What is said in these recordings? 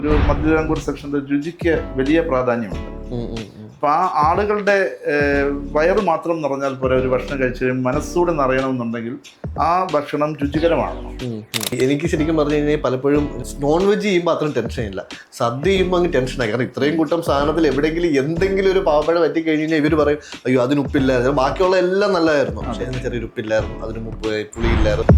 ഒരു മധ്യതിരാങ്കൂർ സെക്ഷന്റെ രുചിക്ക് വലിയ പ്രാധാന്യമുണ്ട്. അപ്പൊ ആ ആളുകളുടെ വയറ് മാത്രം നിറഞ്ഞാൽ പോരാ. ഒരു ഭക്ഷണം കഴിച്ചു കഴിയുമ്പോൾ മനസ്സൂടെ നിറയണമെന്നുണ്ടെങ്കിൽ ആ ഭക്ഷണം രുചികരമാകണം. എനിക്ക് ശരിക്കും പറഞ്ഞു കഴിഞ്ഞാൽ പലപ്പോഴും നോൺ വെജ് ചെയ്യുമ്പോൾ അത്രയും ടെൻഷൻ ഇല്ല, സദ്യ ചെയ്യുമ്പോൾ അങ്ങ് ടെൻഷനായി. കാരണം ഇത്രയും കൂട്ടം സാധനത്തിൽ എവിടെയെങ്കിലും എന്തെങ്കിലും ഒരു പാവപ്പഴ പറ്റി കഴിഞ്ഞാൽ ഇവർ പറയും അയ്യോ അതിന് ഉപ്പില്ലായിരുന്നു, ബാക്കിയുള്ള എല്ലാം നല്ലതായിരുന്നു, പക്ഷേ അതിന് ചെറിയൊരു ഉപ്പില്ലായിരുന്നു, അതിന് പുളിയില്ലായിരുന്നു.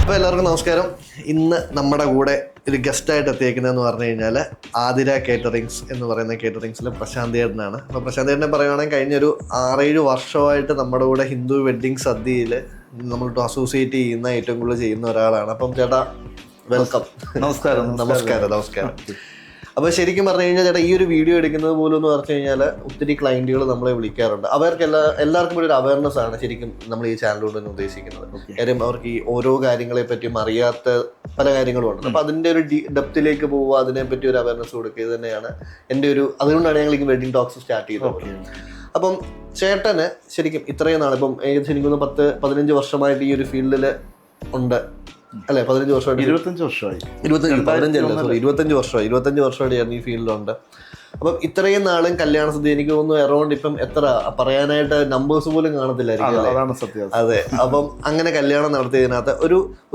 അപ്പോൾ എല്ലാവർക്കും നമസ്കാരം. ഇന്ന് നമ്മുടെ കൂടെ ഒരു ഗസ്റ്റായിട്ട് എത്തിയേക്കുന്നതെന്ന് പറഞ്ഞു കഴിഞ്ഞാൽ ആതിര കേറ്ററിങ്സ് എന്ന് പറയുന്ന കേറ്ററിങ്സിലെ പ്രശാന്ത് ചേട്ടനാണ്. അപ്പോൾ പ്രശാന്ത് ചേട്ടനെ പറയുകയാണെങ്കിൽ കഴിഞ്ഞൊരു 6-7 വർഷമായിട്ട് നമ്മുടെ കൂടെ ഹിന്ദു വെഡ്ഡിങ് സദ്യയിൽ നമ്മളിട്ട് അസോസിയേറ്റ് ചെയ്യുന്ന ഏറ്റവും കൂടുതൽ ചെയ്യുന്ന ഒരാളാണ്. അപ്പം ചേട്ടാ വെൽക്കം. നമസ്കാരം. അപ്പോൾ ശരിക്കും പറഞ്ഞു കഴിഞ്ഞാൽ ചേട്ടാ ഈ ഒരു വീഡിയോ എടുക്കുന്നത് പോലും എന്ന് പറഞ്ഞു കഴിഞ്ഞാൽ ഒത്തിരി ക്ലയൻറ്റുകൾ നമ്മളെ വിളിക്കാറുണ്ട്. അവർക്ക് എല്ലാവർക്കും ഒരു അവയർനെസ് ആണ് ശരിക്കും നമ്മൾ ഈ ചാനലിലൂടെ തന്നെ ഉദ്ദേശിക്കുന്നത്. കാര്യം അവർക്ക് ഈ ഓരോ കാര്യങ്ങളെ പറ്റിയും അറിയാത്ത പല കാര്യങ്ങളും ഉണ്ട്. അപ്പോൾ അതിൻ്റെ ഒരു ഡെപ്തിലേക്ക് പോവുക, അതിനെപ്പറ്റി ഒരു അവയർനെസ് കൊടുക്കുക, ഇത് തന്നെയാണ് എൻ്റെ ഒരു, അതുകൊണ്ടാണ് ഞങ്ങൾ ഈ വെഡ്ഡിങ് ടോക്സ് സ്റ്റാർട്ട് ചെയ്തത്. അപ്പം ചേട്ടന് ശരിക്കും ഇത്രയും നാൾ, ഇപ്പം ശരിക്കും 10-15 വർഷമായിട്ട് ഈ ഒരു ഫീൽഡിൽ ഉണ്ട് അല്ലെ? 15 വർഷമായിട്ട് 25 വർഷമായിട്ട് ഞാൻ ഈ ഫീൽഡിലുണ്ട്. അപ്പം ഇത്രയും നാളും കല്യാണ സദ്യ എനിക്ക് തോന്നുന്നു അറൗണ്ട് ഇപ്പം എത്ര പറയാനായിട്ട് നമ്പേഴ്സ് പോലും കാണത്തില്ലായിരിക്കും. അതെ. അപ്പം അങ്ങനെ കല്യാണം നടത്തിയതിനകത്ത്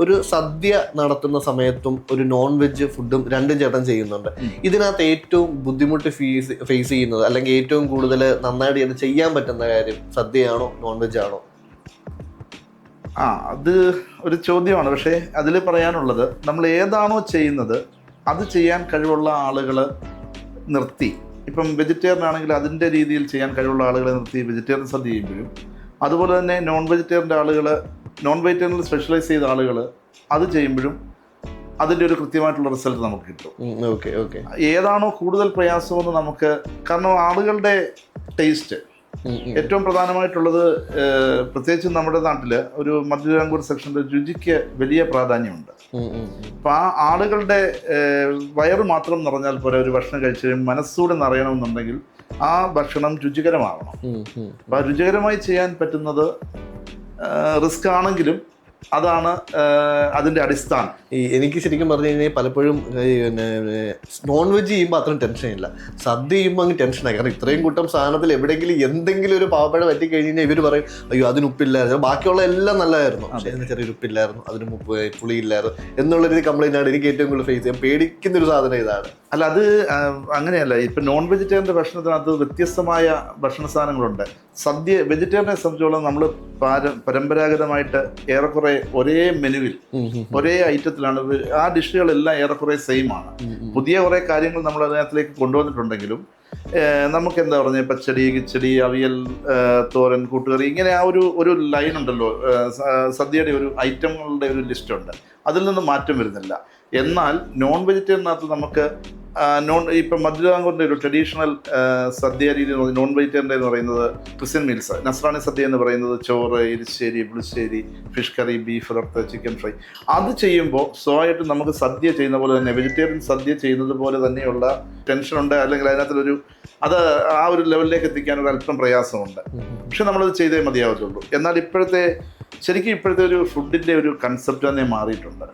ഒരു സദ്യ നടത്തുന്ന സമയത്തും ഒരു നോൺ വെജ് ഫുഡും രണ്ടും ചേട്ടൻ ചെയ്യുന്നുണ്ട്. ഇതിനകത്ത് ഏറ്റവും ബുദ്ധിമുട്ട് ഫേസ് ചെയ്യുന്നത്, അല്ലെങ്കിൽ ഏറ്റവും കൂടുതൽ നന്നായിട്ട് ചെയ്യാൻ പറ്റുന്ന കാര്യം സദ്യയാണോ നോൺ വെജ് ആണോ? അത് ഒരു ചോദ്യമാണ്. പക്ഷേ അതിൽ പറയാനുള്ളത്, നമ്മൾ ഏതാണോ ചെയ്യുന്നത് അത് ചെയ്യാൻ കഴിവുള്ള ആളുകൾ നിർത്തി, ഇപ്പം വെജിറ്റേറിയൻ ആണെങ്കിൽ അതിൻ്റെ രീതിയിൽ ചെയ്യാൻ കഴിവുള്ള ആളുകളെ നിർത്തി വെജിറ്റേറിയൻ സദ്യ ചെയ്യുമ്പോഴും, അതുപോലെ തന്നെ നോൺ വെജിറ്റേറിയനിൽ സ്പെഷ്യലൈസ് ചെയ്ത ആളുകൾ അത് ചെയ്യുമ്പോഴും അതിൻ്റെ ഒരു കൃത്യമായിട്ടുള്ള റിസൾട്ട് നമുക്ക് കിട്ടും. ഏതാണോ കൂടുതൽ പ്രയാസമെന്ന് നമുക്ക്, കാരണം ആളുകളുടെ ടേസ്റ്റ് ഏറ്റവും പ്രധാനമായിട്ടുള്ളത്, പ്രത്യേകിച്ച് നമ്മുടെ നാട്ടിൽ ഒരു മധ്യതിരാങ്കൂർ സെക്ഷന്റെ രുചിക്ക് വലിയ പ്രാധാന്യമുണ്ട്. അപ്പൊ ആ ആളുകളുടെ വയറ് മാത്രം നിറഞ്ഞാൽ പോരാ. ഒരു ഭക്ഷണം കഴിച്ചു കഴിയുമ്പോൾ മനസ്സൂടെ നിറയണമെന്നുണ്ടെങ്കിൽ ആ ഭക്ഷണം രുചികരമാകണം. അപ്പൊ ആ രുചികരമായി ചെയ്യാൻ പറ്റുന്നത് റിസ്ക് ആണെങ്കിലും അതാണ് അതിൻ്റെ അടിസ്ഥാനം. എനിക്ക് ശരിക്കും പറഞ്ഞു കഴിഞ്ഞാൽ പലപ്പോഴും നോൺ വെജ് ചെയ്യുമ്പോൾ അത്രയും ടെൻഷൻ ഇല്ല, സദ്യ ചെയ്യുമ്പോൾ അങ്ങ് ടെൻഷനായി. കാരണം ഇത്രയും കൂട്ടം സാധനത്തിൽ എവിടെയെങ്കിലും എന്തെങ്കിലും ഒരു പാവപ്പഴ പറ്റി കഴിഞ്ഞാൽ ഇവർ പറയും അയ്യോ അതിന് ഉപ്പില്ലായിരുന്നു, ബാക്കിയുള്ള എല്ലാം നല്ലതായിരുന്നു, പക്ഷേ അതിന് ചെറിയൊരു ഉപ്പില്ലായിരുന്നു, അതിന് പുളിയില്ലായിരുന്നു എന്നുള്ളൊരു കംപ്ലൈൻ്റ് ആണ് എനിക്ക് ഏറ്റവും കൂടുതൽ ഫേസ് ചെയ്യാൻ പേടിക്കുന്നൊരു സാധനം ഇതാണ്. അല്ല, അത് അങ്ങനെയല്ല. ഇപ്പം നോൺ വെജിറ്റേറിയൻ്റെ ഭക്ഷണത്തിനകത്ത് വ്യത്യസ്തമായ ഭക്ഷണ സാധനങ്ങളുണ്ട്. വെജിറ്റേറിയനെ സംബന്ധിച്ചോളം നമ്മൾ പരമ്പരാഗതമായിട്ട് ഏറെക്കുറെ ഒരേ മെനുവിൽ ഒരേ ഐറ്റത്തിലാണ് ആ ഡിഷുകളെല്ലാം ഏറെക്കുറെ സെയിം ആണ്. പുതിയ കുറേ കാര്യങ്ങൾ നമ്മൾ അതിനകത്തിലേക്ക് കൊണ്ടുവന്നിട്ടുണ്ടെങ്കിലും നമുക്ക് എന്താ പറഞ്ഞ പച്ചടി, കിച്ചടി, അവിയൽ, തോരൻ, കൂട്ടുകറി, ഇങ്ങനെ ആ ഒരു ലൈൻ ഉണ്ടല്ലോ. സദ്യയുടെ ഒരു ഐറ്റങ്ങളുടെ ഒരു ലിസ്റ്റ് ഉണ്ട്, അതിൽ നിന്ന് മാറ്റം വരുന്നില്ല. എന്നാൽ നോൺ വെജിറ്റേറിയനകത്ത് നമുക്ക് ഇപ്പം മധ്യതിരാങ്കൂറിൻ്റെ ഒരു ട്രഡീഷണൽ സദ്യ രീതി നോൺ വെജിറ്റേറിയൻ്റെ എന്ന് പറയുന്നത് ക്രിസ്ത്യൻ മീൽസ്, നസ്രാണി സദ്യ എന്ന് പറയുന്നത് ചോറ്, എരിശ്ശേരി, പുളിശ്ശേരി, ഫിഷ് കറി, ബീഫ് വറുത്ത്, ചിക്കൻ ഫ്രൈ. അത് ചെയ്യുമ്പോൾ സ്വയമായിട്ട് നമുക്ക് സദ്യ ചെയ്യുന്ന പോലെ തന്നെ, വെജിറ്റേറിയൻ സദ്യ ചെയ്യുന്നത് പോലെ തന്നെയുള്ള ടെൻഷനുണ്ട്, അല്ലെങ്കിൽ അതിനകത്തൊരു ആ ഒരു ലെവലിലേക്ക് എത്തിക്കാൻ ഒരു അല്പം പ്രയാസമുണ്ട്. പക്ഷെ നമ്മളത് ചെയ്തേ മതിയാവത്തുള്ളൂ. എന്നാൽ ഇപ്പോഴത്തെ ഒരു ഫുഡിൻ്റെ ഒരു കൺസെപ്റ്റ് തന്നെ മാറിയിട്ടുണ്ട്.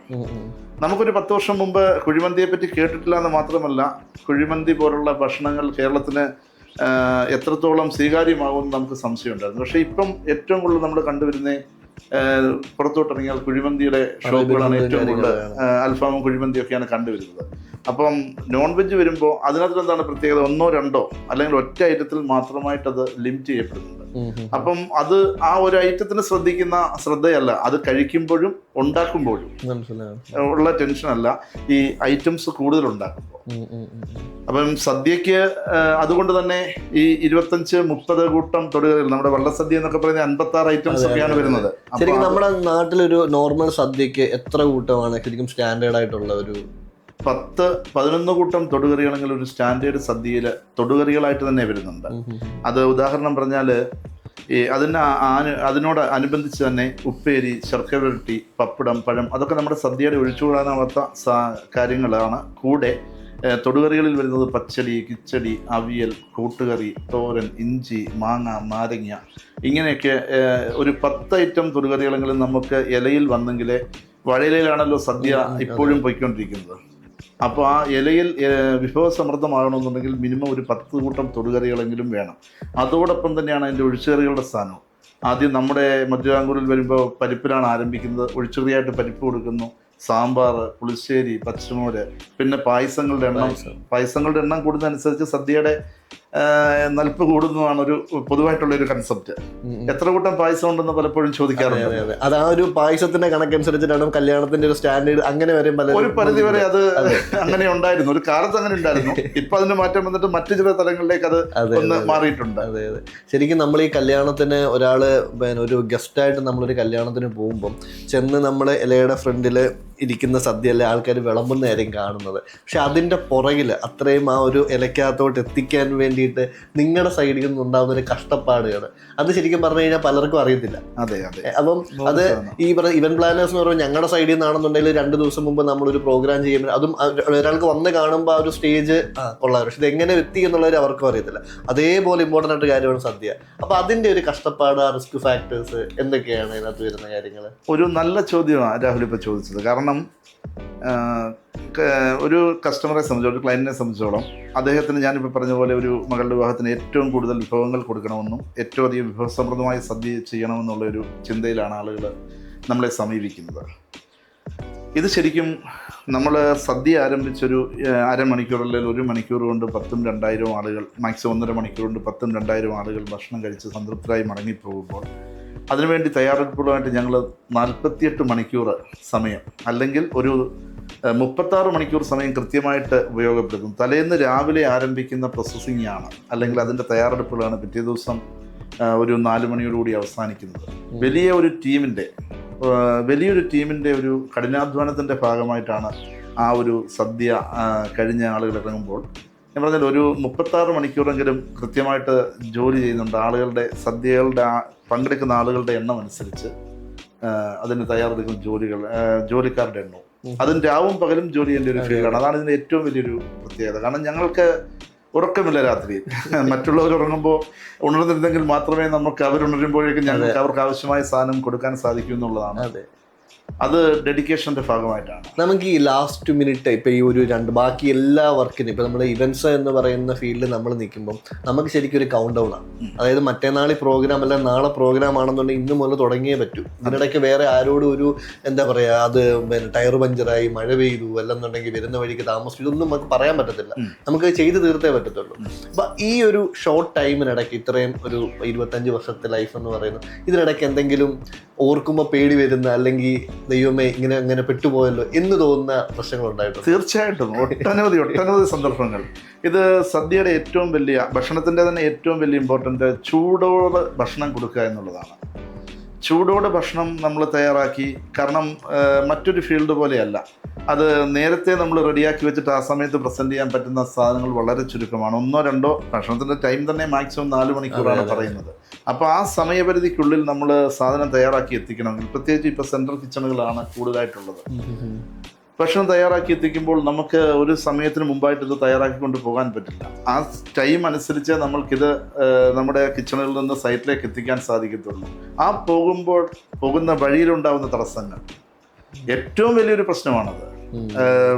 നമുക്കൊരു 10 വർഷം മുമ്പ് കുഴിമന്തിയെ പറ്റി കേട്ടിട്ടില്ല എന്ന് മാത്രമല്ല, കുഴിമന്തി പോലുള്ള ഭക്ഷണങ്ങൾ കേരളത്തിന് എത്രത്തോളം സ്വീകാര്യമാകുമെന്ന് നമുക്ക് സംശയമുണ്ടായിരുന്നു. പക്ഷേ ഇപ്പം ഏറ്റവും കൂടുതൽ നമ്മൾ കണ്ടുവരുന്ന, പുറത്തോട്ടിറങ്ങിയാൽ കുഴിമന്തിയുടെ ഷോപ്പുകളാണ് ഏറ്റവും കൂടുതൽ. അൽഫാമും കുഴിമന്തിയൊക്കെയാണ് കണ്ടുവരുന്നത്. അപ്പം നോൺ വെജ് വരുമ്പോൾ അതിനകത്ത് എന്താണ് പ്രത്യേകത? 1-2 അല്ലെങ്കിൽ ഒറ്റ ഐറ്റത്തിൽ മാത്രമായിട്ട് അത് ലിമിറ്റ് ചെയ്യപ്പെടുന്നുണ്ട്. അപ്പം അത് ആ ഒരു ഐറ്റത്തിന് ശ്രദ്ധിക്കുന്ന ശ്രദ്ധയല്ല, അത് കഴിക്കുമ്പോഴും ഉണ്ടാക്കുമ്പോഴും ഉള്ള ടെൻഷനല്ല, ഈ ഐറ്റംസ് കൂടുതൽ ഉണ്ടാക്കുമ്പോൾ. അപ്പം സദ്യക്ക് അതുകൊണ്ട് തന്നെ ഈ 25-30 കൂട്ടം തൊടുകറികൾ, നമ്മുടെ വള്ളസദ്യ എന്നൊക്കെ പറയുന്ന 56 ഐറ്റംസ് ഒക്കെയാണ് വരുന്നത്. ശരിക്കും നമ്മുടെ നാട്ടിലൊരു നോർമൽ സദ്യക്ക് എത്ര കൂട്ടമാണ് ശരിക്കും സ്റ്റാൻഡേർഡ് ആയിട്ടുള്ള ഒരു? 10-11 കൂട്ടം തൊടുകറികളെങ്കിൽ ഒരു സ്റ്റാൻഡേർഡ് സദ്യയിൽ തൊടുകറികളായിട്ട് തന്നെ വരുന്നുണ്ട്. അത് ഉദാഹരണം പറഞ്ഞാൽ അതിനോട് അനുബന്ധിച്ച് തന്നെ ഉപ്പേരി, ശർക്കര വരട്ടി, പപ്പടം, പഴം, അതൊക്കെ നമ്മുടെ സദ്യയുടെ ഒഴിച്ചുകൂടാനാവാത്ത കാര്യങ്ങളാണ്. കൂടെ തൊടുകറികളിൽ വരുന്നത് പച്ചടി, കിച്ചടി, അവിയൽ, കൂട്ടുകറി, തോരൻ, ഇഞ്ചി, മാങ്ങ, നാരങ്ങ, ഇങ്ങനെയൊക്കെ ഒരു 10 ഐറ്റം തൊടുകറികളെങ്കിലും നമുക്ക് ഇലയിൽ വന്നെങ്കിലേ, വാഴയിലയിലാണല്ലോ സദ്യ ഇപ്പോഴും പോയിക്കൊണ്ടിരിക്കുന്നത്. അപ്പോൾ ആ ഇലയിൽ വിഭവസമൃദ്ധമാകണമെന്നുണ്ടെങ്കിൽ മിനിമം ഒരു 10 കൂട്ടം തൊടുകറികളെങ്കിലും വേണം. അതോടൊപ്പം തന്നെയാണ് അതിൻ്റെ ഒഴിച്ചുകറികളുടെ സ്ഥാനം. ആദ്യം നമ്മുടെ മധ്യവാങ്കൂറിൽ വരുമ്പോൾ പരിപ്പിലാണ് ആരംഭിക്കുന്നത്. ഒഴിച്ചുകറിയായിട്ട് പരിപ്പ് കൊടുക്കുന്നു, സാമ്പാർ, പുളിശ്ശേരി, പച്ചമോര്, പിന്നെ പായസങ്ങളുടെ എണ്ണം കൂടുന്നതനുസരിച്ച് സദ്യയുടെ നൽപ്പ് കൂടുന്നതാണ് ഒരു പൊതുവായിട്ടുള്ള ഒരു കൺസെപ്റ്റ്. എത്ര കൂട്ടം പായസം ഉണ്ടെന്ന് പലപ്പോഴും ചോദിക്കാറുണ്ട്. അത് ആ ഒരു പായസത്തിന്റെ കണക്കനുസരിച്ചിട്ടാണ് കല്യാണത്തിന്റെ ഒരു സ്റ്റാൻഡേർഡ് അങ്ങനെ വരും. ഒരു പരിധി വരെ അത് അങ്ങനെ ഉണ്ടായിരുന്നു, ഒരു കാലത്ത് അങ്ങനെ ഉണ്ടായിരുന്നു. ഇപ്പൊ അതിന് മാറ്റം വന്നിട്ട് മറ്റു ചില തലങ്ങളിലേക്ക് അത് ഒന്ന് മാറിയിട്ടുണ്ട്. അതെ അതെ, ശരിക്കും നമ്മൾ ഈ കല്യാണത്തിന് ഒരാള് ഒരു ഗസ്റ്റായിട്ട് നമ്മളൊരു കല്യാണത്തിന് പോകുമ്പം ചെന്ന് നമ്മൾ ഇലയുടെ ഫ്രണ്ടിൽ ഇരിക്കുന്ന സദ്യയല്ലേ ആൾക്കാർ വിളമ്പുന്നതായിരിക്കും കാണുന്നത്. പക്ഷെ അതിൻ്റെ പുറകിൽ അത്രയും ആ ഒരു ഇലക്കകത്തോട്ട് എത്തിക്കാൻ വേണ്ടിയിട്ട് നിങ്ങളുടെ സൈഡിൽ നിന്നുണ്ടാകുന്ന ഒരു കഷ്ടപ്പാടുകൾ അത് ശരിക്കും പറഞ്ഞു കഴിഞ്ഞാൽ പലർക്കും അറിയത്തില്ല. അതെ അതെ. അപ്പം അത് ഈ ഇവന്റ് പ്ലാനേഴ്സ് എന്ന് പറയുമ്പോൾ ഞങ്ങളുടെ സൈഡിൽ നിന്നാണെന്നുണ്ടെങ്കിൽ 2 ദിവസം മുമ്പ് നമ്മളൊരു പ്രോഗ്രാം ചെയ്യുമ്പോൾ അതും ഒരാൾക്ക് വന്ന് കാണുമ്പോൾ ആ ഒരു സ്റ്റേജ് കൊള്ളാം, പക്ഷെ ഇത് എങ്ങനെ എത്തി എന്നുള്ളവർ അവർക്കും അറിയത്തില്ല. അതേപോലെ ഇമ്പോർട്ടൻ്റ് ആയിട്ട് കാര്യമാണ് സദ്യ. അപ്പൊ അതിന്റെ ഒരു കഷ്ടപ്പാട്, ആ റിസ്ക് ഫാക്ടേഴ്സ് എന്തൊക്കെയാണ് ഇതിനകത്ത് വരുന്ന കാര്യങ്ങൾ? ഒരു നല്ല ചോദ്യമാണ് രാഹുൽ ഇപ്പോൾ ചോദിച്ചത്. കാരണം ഒരു കസ്റ്റമറെ സംബന്ധിച്ചോളം, ഒരു ക്ലയൻറ്റിനെ സംബന്ധിച്ചോളം, അദ്ദേഹത്തിന് ഞാനിപ്പോൾ പറഞ്ഞ പോലെ ഒരു മകളുടെ വിവാഹത്തിന് ഏറ്റവും കൂടുതൽ വിഭവങ്ങൾ കൊടുക്കണമെന്നും ഏറ്റവും അധികം വിഭവസമൃദ്ധമായ സദ്യ ചെയ്യണമെന്നുള്ളൊരു ചിന്തയിലാണ് ആളുകൾ നമ്മളെ സമീപിക്കുന്നത്. ഇത് ശരിക്കും നമ്മൾ സദ്യ ആരംഭിച്ചൊരു അരമണിക്കൂർ അല്ലെങ്കിൽ 1 മണിക്കൂർ കൊണ്ട് 1000-2000 ആളുകൾ, മാക്സിമം 1.5 മണിക്കൂർ കൊണ്ട് 10,000-2000 ആളുകൾ ഭക്ഷണം കഴിച്ച് സംതൃപ്തരായി മടങ്ങിപ്പോകുമ്പോൾ അതിനുവേണ്ടി തയ്യാറെടുപ്പുകളായിട്ട് ഞങ്ങൾ 48 മണിക്കൂർ സമയം അല്ലെങ്കിൽ ഒരു 36 മണിക്കൂർ സമയം കൃത്യമായിട്ട് ഉപയോഗപ്പെടുത്തും. തലേന്ന് രാവിലെ ആരംഭിക്കുന്ന പ്രോസസ്സിംഗ് ആണ്, അല്ലെങ്കിൽ അതിൻ്റെ തയ്യാറെടുപ്പുകളാണ് പിറ്റേ ദിവസം ഒരു 4 മണിയോടുകൂടി അവസാനിക്കുന്നത്. വലിയൊരു ടീമിൻ്റെ ഒരു കഠിനാധ്വാനത്തിൻ്റെ ഭാഗമായിട്ടാണ് ആ ഒരു സദ്യ കഴിഞ്ഞ ആളുകൾ ഇറങ്ങുമ്പോൾ. ഞാൻ പറഞ്ഞാൽ ഒരു 36 മണിക്കൂറെങ്കിലും കൃത്യമായിട്ട് ജോലി ചെയ്യുന്നുണ്ട്. ആളുകളുടെ സദ്യകളുടെ പങ്കെടുക്കുന്ന ആളുകളുടെ എണ്ണം അനുസരിച്ച് അതിന് തയ്യാറെടുക്കുന്ന ജോലിക്കാരുടെ എണ്ണവും, അതും രാവും പകലും ജോലി ചെയ്യേണ്ട ഒരു ഫീൽഡാണ്. അതാണ് ഇതിൻ്റെ ഏറ്റവും വലിയൊരു പ്രത്യേകത. കാരണം ഞങ്ങൾക്ക് ഉറക്കമില്ല രാത്രിയിൽ. മറ്റുള്ളവർ ഉറങ്ങുമ്പോൾ ഉണർന്നിരുന്നെങ്കിൽ മാത്രമേ നമുക്ക് അവരുണരുമ്പോഴേക്കും ഞങ്ങൾക്ക് അവർക്ക് ആവശ്യമായ സാധനം കൊടുക്കാൻ സാധിക്കൂ എന്നുള്ളതാണ്. അത് ഡെഡിക്കേഷൻ്റെ ഭാഗമായിട്ടാണ്. നമുക്ക് ഈ ലാസ്റ്റ് മിനിറ്റ് ഇപ്പം ഈ ഒരു ബാക്കി എല്ലാ വർക്കിനും ഇപ്പം നമ്മൾ ഇവൻറ്റ്സ് എന്ന് പറയുന്ന ഫീൽഡിൽ നമ്മൾ നിൽക്കുമ്പം നമുക്ക് ശരിക്കും ഒരു കൗണ്ട് ഡൗൺ ആണ്. അതായത് മറ്റന്നാൾ പ്രോഗ്രാം അല്ല നാളെ പ്രോഗ്രാം ആണെന്നുണ്ടെങ്കിൽ ഇന്ന് മുതൽ തുടങ്ങിയേ പറ്റൂ. ഇതിനിടയ്ക്ക് വേറെ ആരോടും ഒരു എന്താ പറയുക, അത് ടയർ പഞ്ചറായി, മഴ പെയ്തു, അല്ലെന്നുണ്ടെങ്കിൽ വരുന്ന വഴിക്ക് താമസിച്ചു, ഇതൊന്നും നമുക്ക് പറയാൻ പറ്റത്തില്ല. നമുക്ക് ചെയ്ത് തീർത്തേ പറ്റത്തുള്ളൂ. അപ്പം ഈ ഒരു ഷോർട്ട് ടൈമിനിടയ്ക്ക് ഇത്രയും ഒരു 25 വർഷത്തെ ലൈഫ് എന്ന് പറയുന്നത്, ഇതിനിടയ്ക്ക് എന്തെങ്കിലും ഓർക്കുമ്പോൾ പേടി വരുന്ന, അല്ലെങ്കിൽ ദൈവമേ ഇങ്ങനെ പെട്ടുപോയല്ലോ എന്ന് തോന്നുന്ന പ്രശ്നങ്ങൾ ഉണ്ടായിട്ടുണ്ട്? തീർച്ചയായിട്ടും ഒട്ടനവധി സന്ദർഭങ്ങൾ. ഇത് സദ്യയുടെ ഏറ്റവും വലിയ, ഭക്ഷണത്തിൻ്റെ തന്നെ ഏറ്റവും വലിയ ഇമ്പോർട്ടൻ്റ് ചൂടോടെ ഭക്ഷണം കൊടുക്കുക എന്നുള്ളതാണ്. ചൂടോടെ ഭക്ഷണം നമ്മൾ തയ്യാറാക്കി, കാരണം മറ്റൊരു ഫീൽഡ് പോലെയല്ല. അത് നേരത്തെ നമ്മൾ റെഡിയാക്കി വെച്ചിട്ട് ആ സമയത്ത് പ്രസൻറ്റ് ചെയ്യാൻ പറ്റുന്ന സാധനങ്ങൾ വളരെ ചുരുക്കമാണ്. 1-2 ഭക്ഷണത്തിൻ്റെ ടൈം തന്നെ മാക്സിമം 4 മണിക്കൂറാണ് പറയുന്നത്. അപ്പോൾ ആ സമയപരിധിക്കുള്ളിൽ നമ്മൾ സാധനം തയ്യാറാക്കി എത്തിക്കണമെങ്കിൽ, പ്രത്യേകിച്ച് ഇപ്പോൾ സെൻട്രൽ കിച്ചണുകളാണ് കൂടുതലായിട്ടുള്ളത്. ഭക്ഷണം തയ്യാറാക്കി എത്തിക്കുമ്പോൾ നമുക്ക് ഒരു സമയത്തിന് മുമ്പായിട്ട് ഇത് തയ്യാറാക്കിക്കൊണ്ട് പോകാൻ പറ്റില്ല. ആ ടൈം അനുസരിച്ച് നമ്മൾക്കിത് നമ്മുടെ കിച്ചണിൽ നിന്ന് സൈറ്റിലേക്ക് എത്തിക്കാൻ സാധിക്കത്തുള്ളൂ. ആ പോകുന്ന വഴിയിലുണ്ടാകുന്ന തടസ്സങ്ങൾ ഏറ്റവും വലിയൊരു പ്രശ്നമാണത്.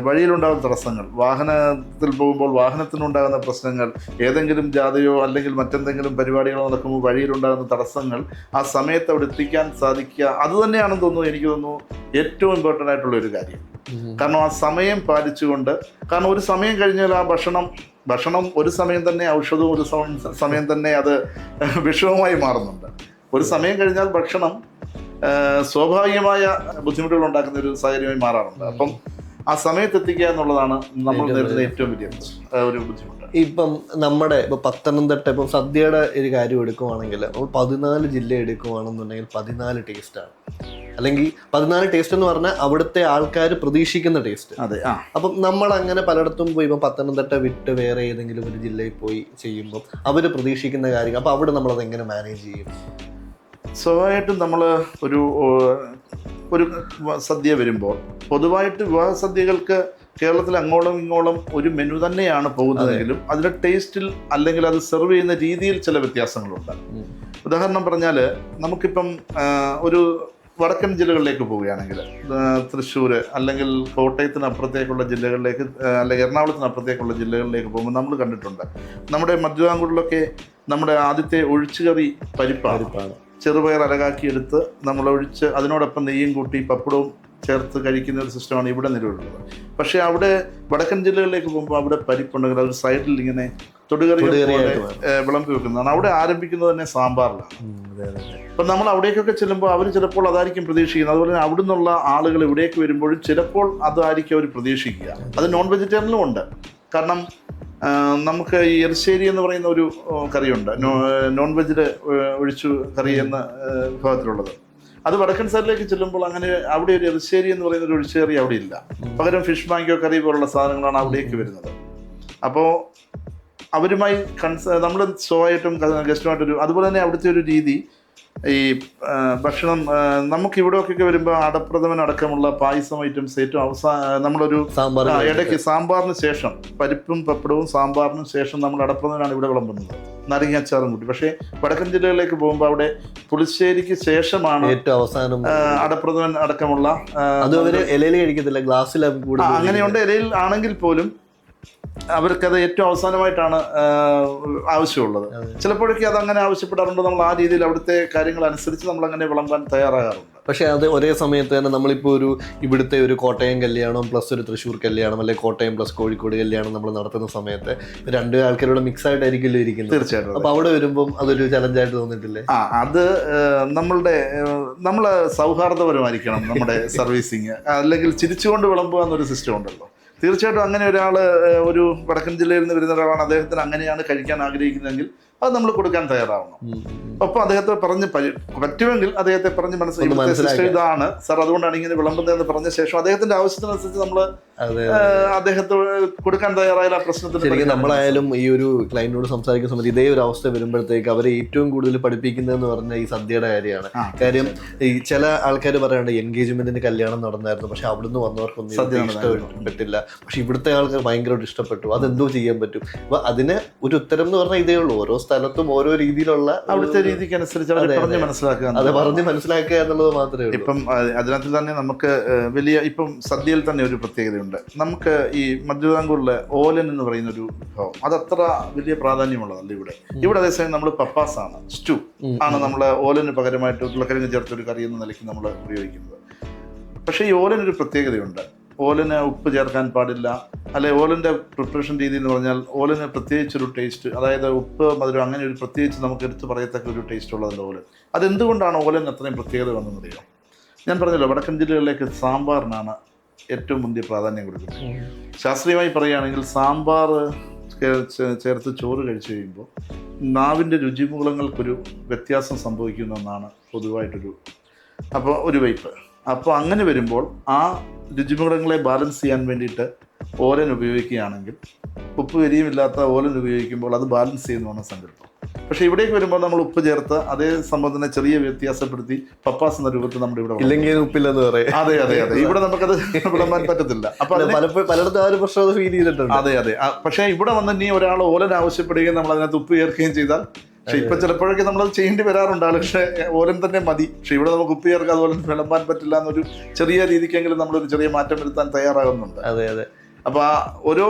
വഴിയിലുണ്ടാകുന്ന തടസ്സങ്ങൾ, വാഹനത്തിൽ പോകുമ്പോൾ വാഹനത്തിനുണ്ടാകുന്ന പ്രശ്നങ്ങൾ, ഏതെങ്കിലും ജാഥയോ അല്ലെങ്കിൽ മറ്റെന്തെങ്കിലും പരിപാടികളോ നടക്കുമ്പോൾ വഴിയിലുണ്ടാകുന്ന തടസ്സങ്ങൾ, ആ സമയത്ത് അവിടെ എത്തിക്കാൻ സാധിക്കുക, അതുതന്നെയാണെന്ന് തോന്നുന്നു. എനിക്ക് തോന്നുന്നു ഏറ്റവും ഇമ്പോർട്ടൻ്റ് ആയിട്ടുള്ള ഒരു കാര്യം. കാരണം ആ സമയം പാലിച്ചുകൊണ്ട്, കാരണം ഒരു സമയം കഴിഞ്ഞാൽ ആ ഭക്ഷണം ഒരു സമയം തന്നെ ഔഷധവും, ഒരു സമയം തന്നെ അത് വിഷവുമായി മാറുന്നുണ്ട്. ഒരു സമയം കഴിഞ്ഞാൽ ഭക്ഷണം സ്വാഭാവികമായ ബുദ്ധിമുട്ടുകൾ ഉണ്ടാക്കുന്ന ഒരു സാഹചര്യമായി മാറാറുണ്ട്. അപ്പം ആ സമയത്ത് എത്തിക്കുക എന്നുള്ളതാണ് നമ്മൾ നേരിടുന്ന ഏറ്റവും വലിയ ഒരു ബുദ്ധിമുട്ട്. ഇപ്പം പത്തനംതിട്ട ഇപ്പം സദ്യയുടെ ഒരു കാര്യം എടുക്കുവാണെങ്കിൽ, നമ്മൾ 14 ജില്ല എടുക്കുവാണെന്നുണ്ടെങ്കിൽ 14 ടേസ്റ്റാണ്. അല്ലെങ്കിൽ 14 ടേസ്റ്റ് എന്ന് പറഞ്ഞാൽ അവിടുത്തെ ആൾക്കാർ പ്രതീക്ഷിക്കുന്ന ടേസ്റ്റ്. അതെ. അപ്പം നമ്മൾ അങ്ങനെ പലയിടത്തും പോയി, ഇപ്പം പത്തനംതിട്ട വിട്ട് വേറെ ഏതെങ്കിലും ഒരു ജില്ലയിൽ പോയി ചെയ്യുമ്പോൾ അവർ പ്രതീക്ഷിക്കുന്ന കാര്യം, അപ്പം അവിടെ നമ്മളത് എങ്ങനെ മാനേജ് ചെയ്യും? സ്വാഭാവികമായിട്ടും നമ്മൾ ഒരു സദ്യ വരുമ്പോൾ, പൊതുവായിട്ട് വിവാഹ സദ്യകൾക്ക് കേരളത്തിൽ അങ്ങോളം ഇങ്ങോളം ഒരു മെനു തന്നെയാണ് പോകുന്നതെങ്കിലും അതിന്റെ ടേസ്റ്റിൽ അല്ലെങ്കിൽ അത് സെർവ് ചെയ്യുന്ന രീതിയിൽ ചില വ്യത്യാസങ്ങളുണ്ട്. ഉദാഹരണം പറഞ്ഞാൽ നമുക്കിപ്പം ഒരു വടക്കൻ ജില്ലകളിലേക്ക് പോവുകയാണെങ്കിൽ തൃശ്ശൂർ അല്ലെങ്കിൽ കോട്ടയത്തിനപ്പുറത്തേക്കുള്ള ജില്ലകളിലേക്ക് അല്ലെങ്കിൽ എറണാകുളത്തിനപ്പുറത്തേക്കുള്ള ജില്ലകളിലേക്ക് പോകുമ്പോൾ നമ്മൾ കണ്ടിട്ടുണ്ട് നമ്മുടെ മധ്യവാങ്കൂറിലൊക്കെ നമ്മുടെ ആദ്യത്തെ ഒഴിച്ചുകറി പരിപ്പാണ്. ചെറുപയർ അരകാക്കിയെടുത്ത് നമ്മൾ ഒഴിച്ച് അതിനോടൊപ്പം നെയ്യും കൂട്ടി പപ്പടവും ചേർത്ത് കഴിക്കുന്ന ഒരു സിസ്റ്റമാണ് ഇവിടെ നിലവിലുള്ളത്. പക്ഷേ അവിടെ വടക്കൻ ജില്ലകളിലേക്ക് പോകുമ്പോൾ അവിടെ പരിപ്പുണ്ടെങ്കിൽ അത് സൈഡിൽ ഇങ്ങനെ തൊടുകറി വിളമ്പി വെക്കുന്നതാണ്. അവിടെ ആരംഭിക്കുന്നത് തന്നെ സാമ്പാറിലാണ്. അപ്പം നമ്മൾ അവിടേക്കൊക്കെ ചെല്ലുമ്പോൾ അവർ ചിലപ്പോൾ അതായിരിക്കും പ്രതീക്ഷിക്കുന്നത്. അതുപോലെ തന്നെ അവിടെ നിന്നുള്ള ആളുകൾ ഇവിടേക്ക് വരുമ്പോഴും ചിലപ്പോൾ അതായിരിക്കും അവർ പ്രതീക്ഷിക്കുക. അത് നോൺ വെജിറ്റേറിയനിലും ഉണ്ട്. കാരണം നമുക്ക് ഈ എറിശ്ശേരി എന്ന് പറയുന്ന ഒരു കറിയുണ്ട്, നോൺ വെജിൽ ഒഴിച്ചു കറി എന്ന വിഭാഗത്തിലുള്ളത്. അത് വടക്കൻ സൈഡിലേക്ക് ചെല്ലുമ്പോൾ അങ്ങനെ അവിടെ ഒരു എറിശ്ശേരി എന്ന് പറയുന്ന ഒരു ഒഴിച്ചുകറി അവിടെ ഇല്ല. പകരം ഫിഷ് മാങ്കിയോ കറി പോലുള്ള സാധനങ്ങളാണ് അവിടേക്ക് വരുന്നത്. അപ്പോൾ അവരുമായി നമ്മൾ സ്വായിട്ടും ഗസ്റ്റുമായിട്ടൊരു അതുപോലെ തന്നെ അവിടുത്തെ ഒരു രീതി ഈ ഭക്ഷണം നമുക്ക് ഇവിടെയൊക്കെ വരുമ്പോൾ അടപ്രഥമൻ അടക്കമുള്ള പായസം ഐറ്റംസ് ഏറ്റവും നമ്മളൊരു ഇടയ്ക്ക് സാമ്പാറിന് ശേഷം പരിപ്പും പപ്പടവും സാമ്പാറിനും ശേഷം നമ്മൾ അടപ്രഥമനാണ് ഇവിടെ വിളമ്പുന്നത്, നാരങ്ങാച്ചാറും കൂട്ടി. പക്ഷേ വടക്കൻ ജില്ലകളിലേക്ക് പോകുമ്പോൾ അവിടെ പുളിശ്ശേരിക്ക് ശേഷമാണ് ഏറ്റവും അവസാനം അടപ്രഥമൻ അടക്കമുള്ള. ഇലയിൽ കഴിക്കത്തില്ല, ഗ്ലാസ്സിൽ. അങ്ങനെയുണ്ട്. ഇലയിൽ ആണെങ്കിൽ പോലും അവർക്കത് ഏറ്റവും അവസാനമായിട്ടാണ് ആവശ്യമുള്ളത്. ചിലപ്പോഴൊക്കെ അത് അങ്ങനെ ആവശ്യപ്പെടാറുണ്ട്. നമ്മൾ ആ രീതിയിൽ അവിടുത്തെ കാര്യങ്ങൾ അനുസരിച്ച് നമ്മൾ അങ്ങനെ വിളമ്പാൻ തയ്യാറാകാറുണ്ട്. പക്ഷേ അത് ഒരേ സമയത്ത് തന്നെ നമ്മളിപ്പോൾ ഇവിടുത്തെ ഒരു കോട്ടയം കല്യാണം പ്ലസ് ഒരു തൃശ്ശൂർ കല്യാണം അല്ലെങ്കിൽ കോട്ടയം പ്ലസ് കോഴിക്കോട് കല്യാണം നമ്മൾ നടത്തുന്ന സമയത്ത് രണ്ട് ആൾക്കാരുടെ മിക്സ് ആയിട്ടായിരിക്കില്ല ഇരിക്കുന്നത്. തീർച്ചയായിട്ടും. അപ്പോൾ അവിടെ വരുമ്പം അതൊരു ചലഞ്ചായിട്ട് തോന്നിയിട്ടില്ലേ? അത് നമ്മൾ സൗഹാർദ്ദപരമായിരിക്കണം നമ്മുടെ സർവീസിങ്. അല്ലെങ്കിൽ ചിരിച്ചുകൊണ്ട് വിളമ്പുക എന്നൊരു സിസ്റ്റം ഉണ്ടല്ലോ. തീർച്ചയായിട്ടും അങ്ങനെ ഒരു വടക്കൻ ജില്ലയിൽ നിന്ന് വരുന്ന ഒരാളാണ്, അദ്ദേഹത്തിന് അങ്ങനെയാണ് കഴിക്കാൻ ആഗ്രഹിക്കുന്നതെങ്കിൽ അത് നമ്മൾ കൊടുക്കാൻ തയ്യാറാവണം. ഒപ്പം അദ്ദേഹത്തെ പറ്റുമെങ്കിൽ അദ്ദേഹത്തെ പറഞ്ഞ് മനസ്സിലാക്കി ഇതാണ് സാർ, അതുകൊണ്ടാണ് ഇങ്ങനെ വിളമ്പുന്നതെന്ന് പറഞ്ഞ ശേഷം അദ്ദേഹത്തിന്റെ ആവശ്യത്തിനനുസരിച്ച് നമ്മൾ അദ്ദേഹത്തെ കൊടുക്കാൻ തയ്യാറായാലും ആ പ്രശ്നത്തിന് നമ്മളായാലും ഈ ഒരു ക്ലയന്റിനോട് സംസാരിക്കുന്ന സമയത്ത് ഇതേ ഒരു അവസ്ഥ വരുമ്പോഴത്തേക്ക് അവരെ ഏറ്റവും കൂടുതൽ പഠിപ്പിക്കുന്നതെന്ന് പറഞ്ഞാൽ ഈ സദ്യയുടെ കാര്യമാണ്. കാര്യം ഈ ചില ആൾക്കാർ പറയാണ്ട് എൻഗേജ്മെന്റിന് കല്യാണം നടന്നായിരുന്നു, പക്ഷെ അവിടുന്ന് വന്നവർക്കൊന്നും ഇഷ്ടപ്പെട്ടില്ല, പക്ഷെ ഇവിടുത്തെ ആൾക്കാർ ഭയങ്കരമായിട്ട് ഇഷ്ടപ്പെട്ടു. അതെന്തോ ചെയ്യാൻ പറ്റും? അപ്പൊ അതിന് ഒരു ഉത്തരം എന്ന് പറഞ്ഞാൽ ഇതേ ഉള്ളൂ. ഓരോ സ്ഥലത്തും ഓരോ രീതിയിലുള്ള അവിടുത്തെ രീതിക്ക് അനുസരിച്ച് പറഞ്ഞ് മനസ്സിലാക്കുക എന്നുള്ളത് മാത്രമേ ഉള്ളൂ. ഇപ്പം അതിനകത്ത് തന്നെ നമുക്ക് ഇപ്പം സദ്യയിൽ തന്നെ ഒരു പ്രത്യേകതയുണ്ട്. നമുക്ക് ഈ മധ്യവാങ്കൂറിലെ ഓലൻ എന്ന് പറയുന്ന ഒരു വിഭവം അതത്ര വലിയ പ്രാധാന്യമുള്ളതല്ല ഇവിടെ അതേസമയം നമ്മൾ പപ്പാസാണ്, സ്റ്റൂ ആണ് നമ്മൾ ഓലന് പകരമായിട്ട് ഉരുളക്കിഴങ്ങ് ചേർത്തൊരു കറി എന്ന നിലയ്ക്ക് നമ്മൾ ഉപയോഗിക്കുന്നത്. പക്ഷേ ഈ ഓലനൊരു പ്രത്യേകതയുണ്ട്. ഓലന് ഉപ്പ് ചേർക്കാൻ പാടില്ല. അല്ലെ ഓലൻ്റെ പ്രിപ്പറേഷൻ രീതി എന്ന് പറഞ്ഞാൽ ഓലന് പ്രത്യേകിച്ചൊരു ടേസ്റ്റ്, അതായത് ഉപ്പ് മധുരം അങ്ങനെ ഒരു പ്രത്യേകിച്ച് നമുക്ക് എടുത്ത് പറയത്തക്ക ഒരു ടേസ്റ്റ് ഉള്ളതിൻ്റെ ഓലൻ. അതെന്തുകൊണ്ടാണ് ഓലൻ അത്രയും പ്രത്യേകത വന്നതെന്നറിയോ? ഞാൻ പറഞ്ഞല്ലോ, വടക്കൻ ജില്ലകളിലേക്ക് സാമ്പാറിനാണ് ഏറ്റവും മുന്തിയ പ്രാധാന്യം കൊടുക്കുന്നത്. ശാസ്ത്രീയമായി പറയുകയാണെങ്കിൽ സാമ്പാർ ചേർത്ത് ചോറ് കഴിച്ചു കഴിയുമ്പോൾ നാവിൻ്റെ രുചിമൂലങ്ങൾക്കൊരു വ്യത്യാസം സംഭവിക്കുന്നതെന്നാണ് പൊതുവായിട്ടൊരു ഒരു വയ്പ്. അപ്പോൾ അങ്ങനെ വരുമ്പോൾ ആ രുചിമൂലങ്ങളെ ബാലൻസ് ചെയ്യാൻ വേണ്ടിയിട്ട് ഓലൻ ഉപയോഗിക്കുകയാണെങ്കിൽ, ഉപ്പ് കരിയുമില്ലാത്ത ഓലൻ ഉപയോഗിക്കുമ്പോൾ അത് ബാലൻസ് ചെയ്യുന്നതാണ് സങ്കല്പം. പക്ഷെ ഇവിടേക്ക് വരുമ്പോൾ നമ്മൾ ഉപ്പ് ചേർത്ത് അതേ സംഭവത്തിനെ ചെറിയ വ്യത്യാസപ്പെടുത്തി പപ്പാസ് എന്ന രൂപത്തിൽ നമ്മുടെ ഇവിടെ ഇല്ലെങ്കിൽ ഉപ്പില്ലെന്ന് പറയും. അതെ ഇവിടെ നമുക്കത് വിളമ്പാൻ പറ്റത്തില്ല. അപ്പൊ പലയിടത്തും ആ ഒരു പ്രശ്നം ഫീൽ ചെയ്തിട്ടുണ്ട്. അതെ പക്ഷെ ഇവിടെ വന്ന് ഇനി ഒരാൾ ഓലൻ ആവശ്യപ്പെടുകയും നമ്മൾ അതിനകത്ത് ഉപ്പ് ചേർക്കുകയും ചെയ്താൽ, പക്ഷെ ഇപ്പൊ ചിലപ്പോഴൊക്കെ നമ്മളത് ചെയ്യേണ്ടി വരാറുണ്ട്. പക്ഷെ ഓലൻ തന്നെ മതി, പക്ഷെ ഇവിടെ നമുക്ക് ഉപ്പ് ചേർക്കുക അതുപോലെ വിളമ്പാൻ പറ്റില്ല എന്നൊരു ചെറിയ രീതിക്കെങ്കിലും നമ്മളൊരു ചെറിയ മാറ്റം വരുത്താൻ തയ്യാറാകുന്നുണ്ട്. അതെ അപ്പൊ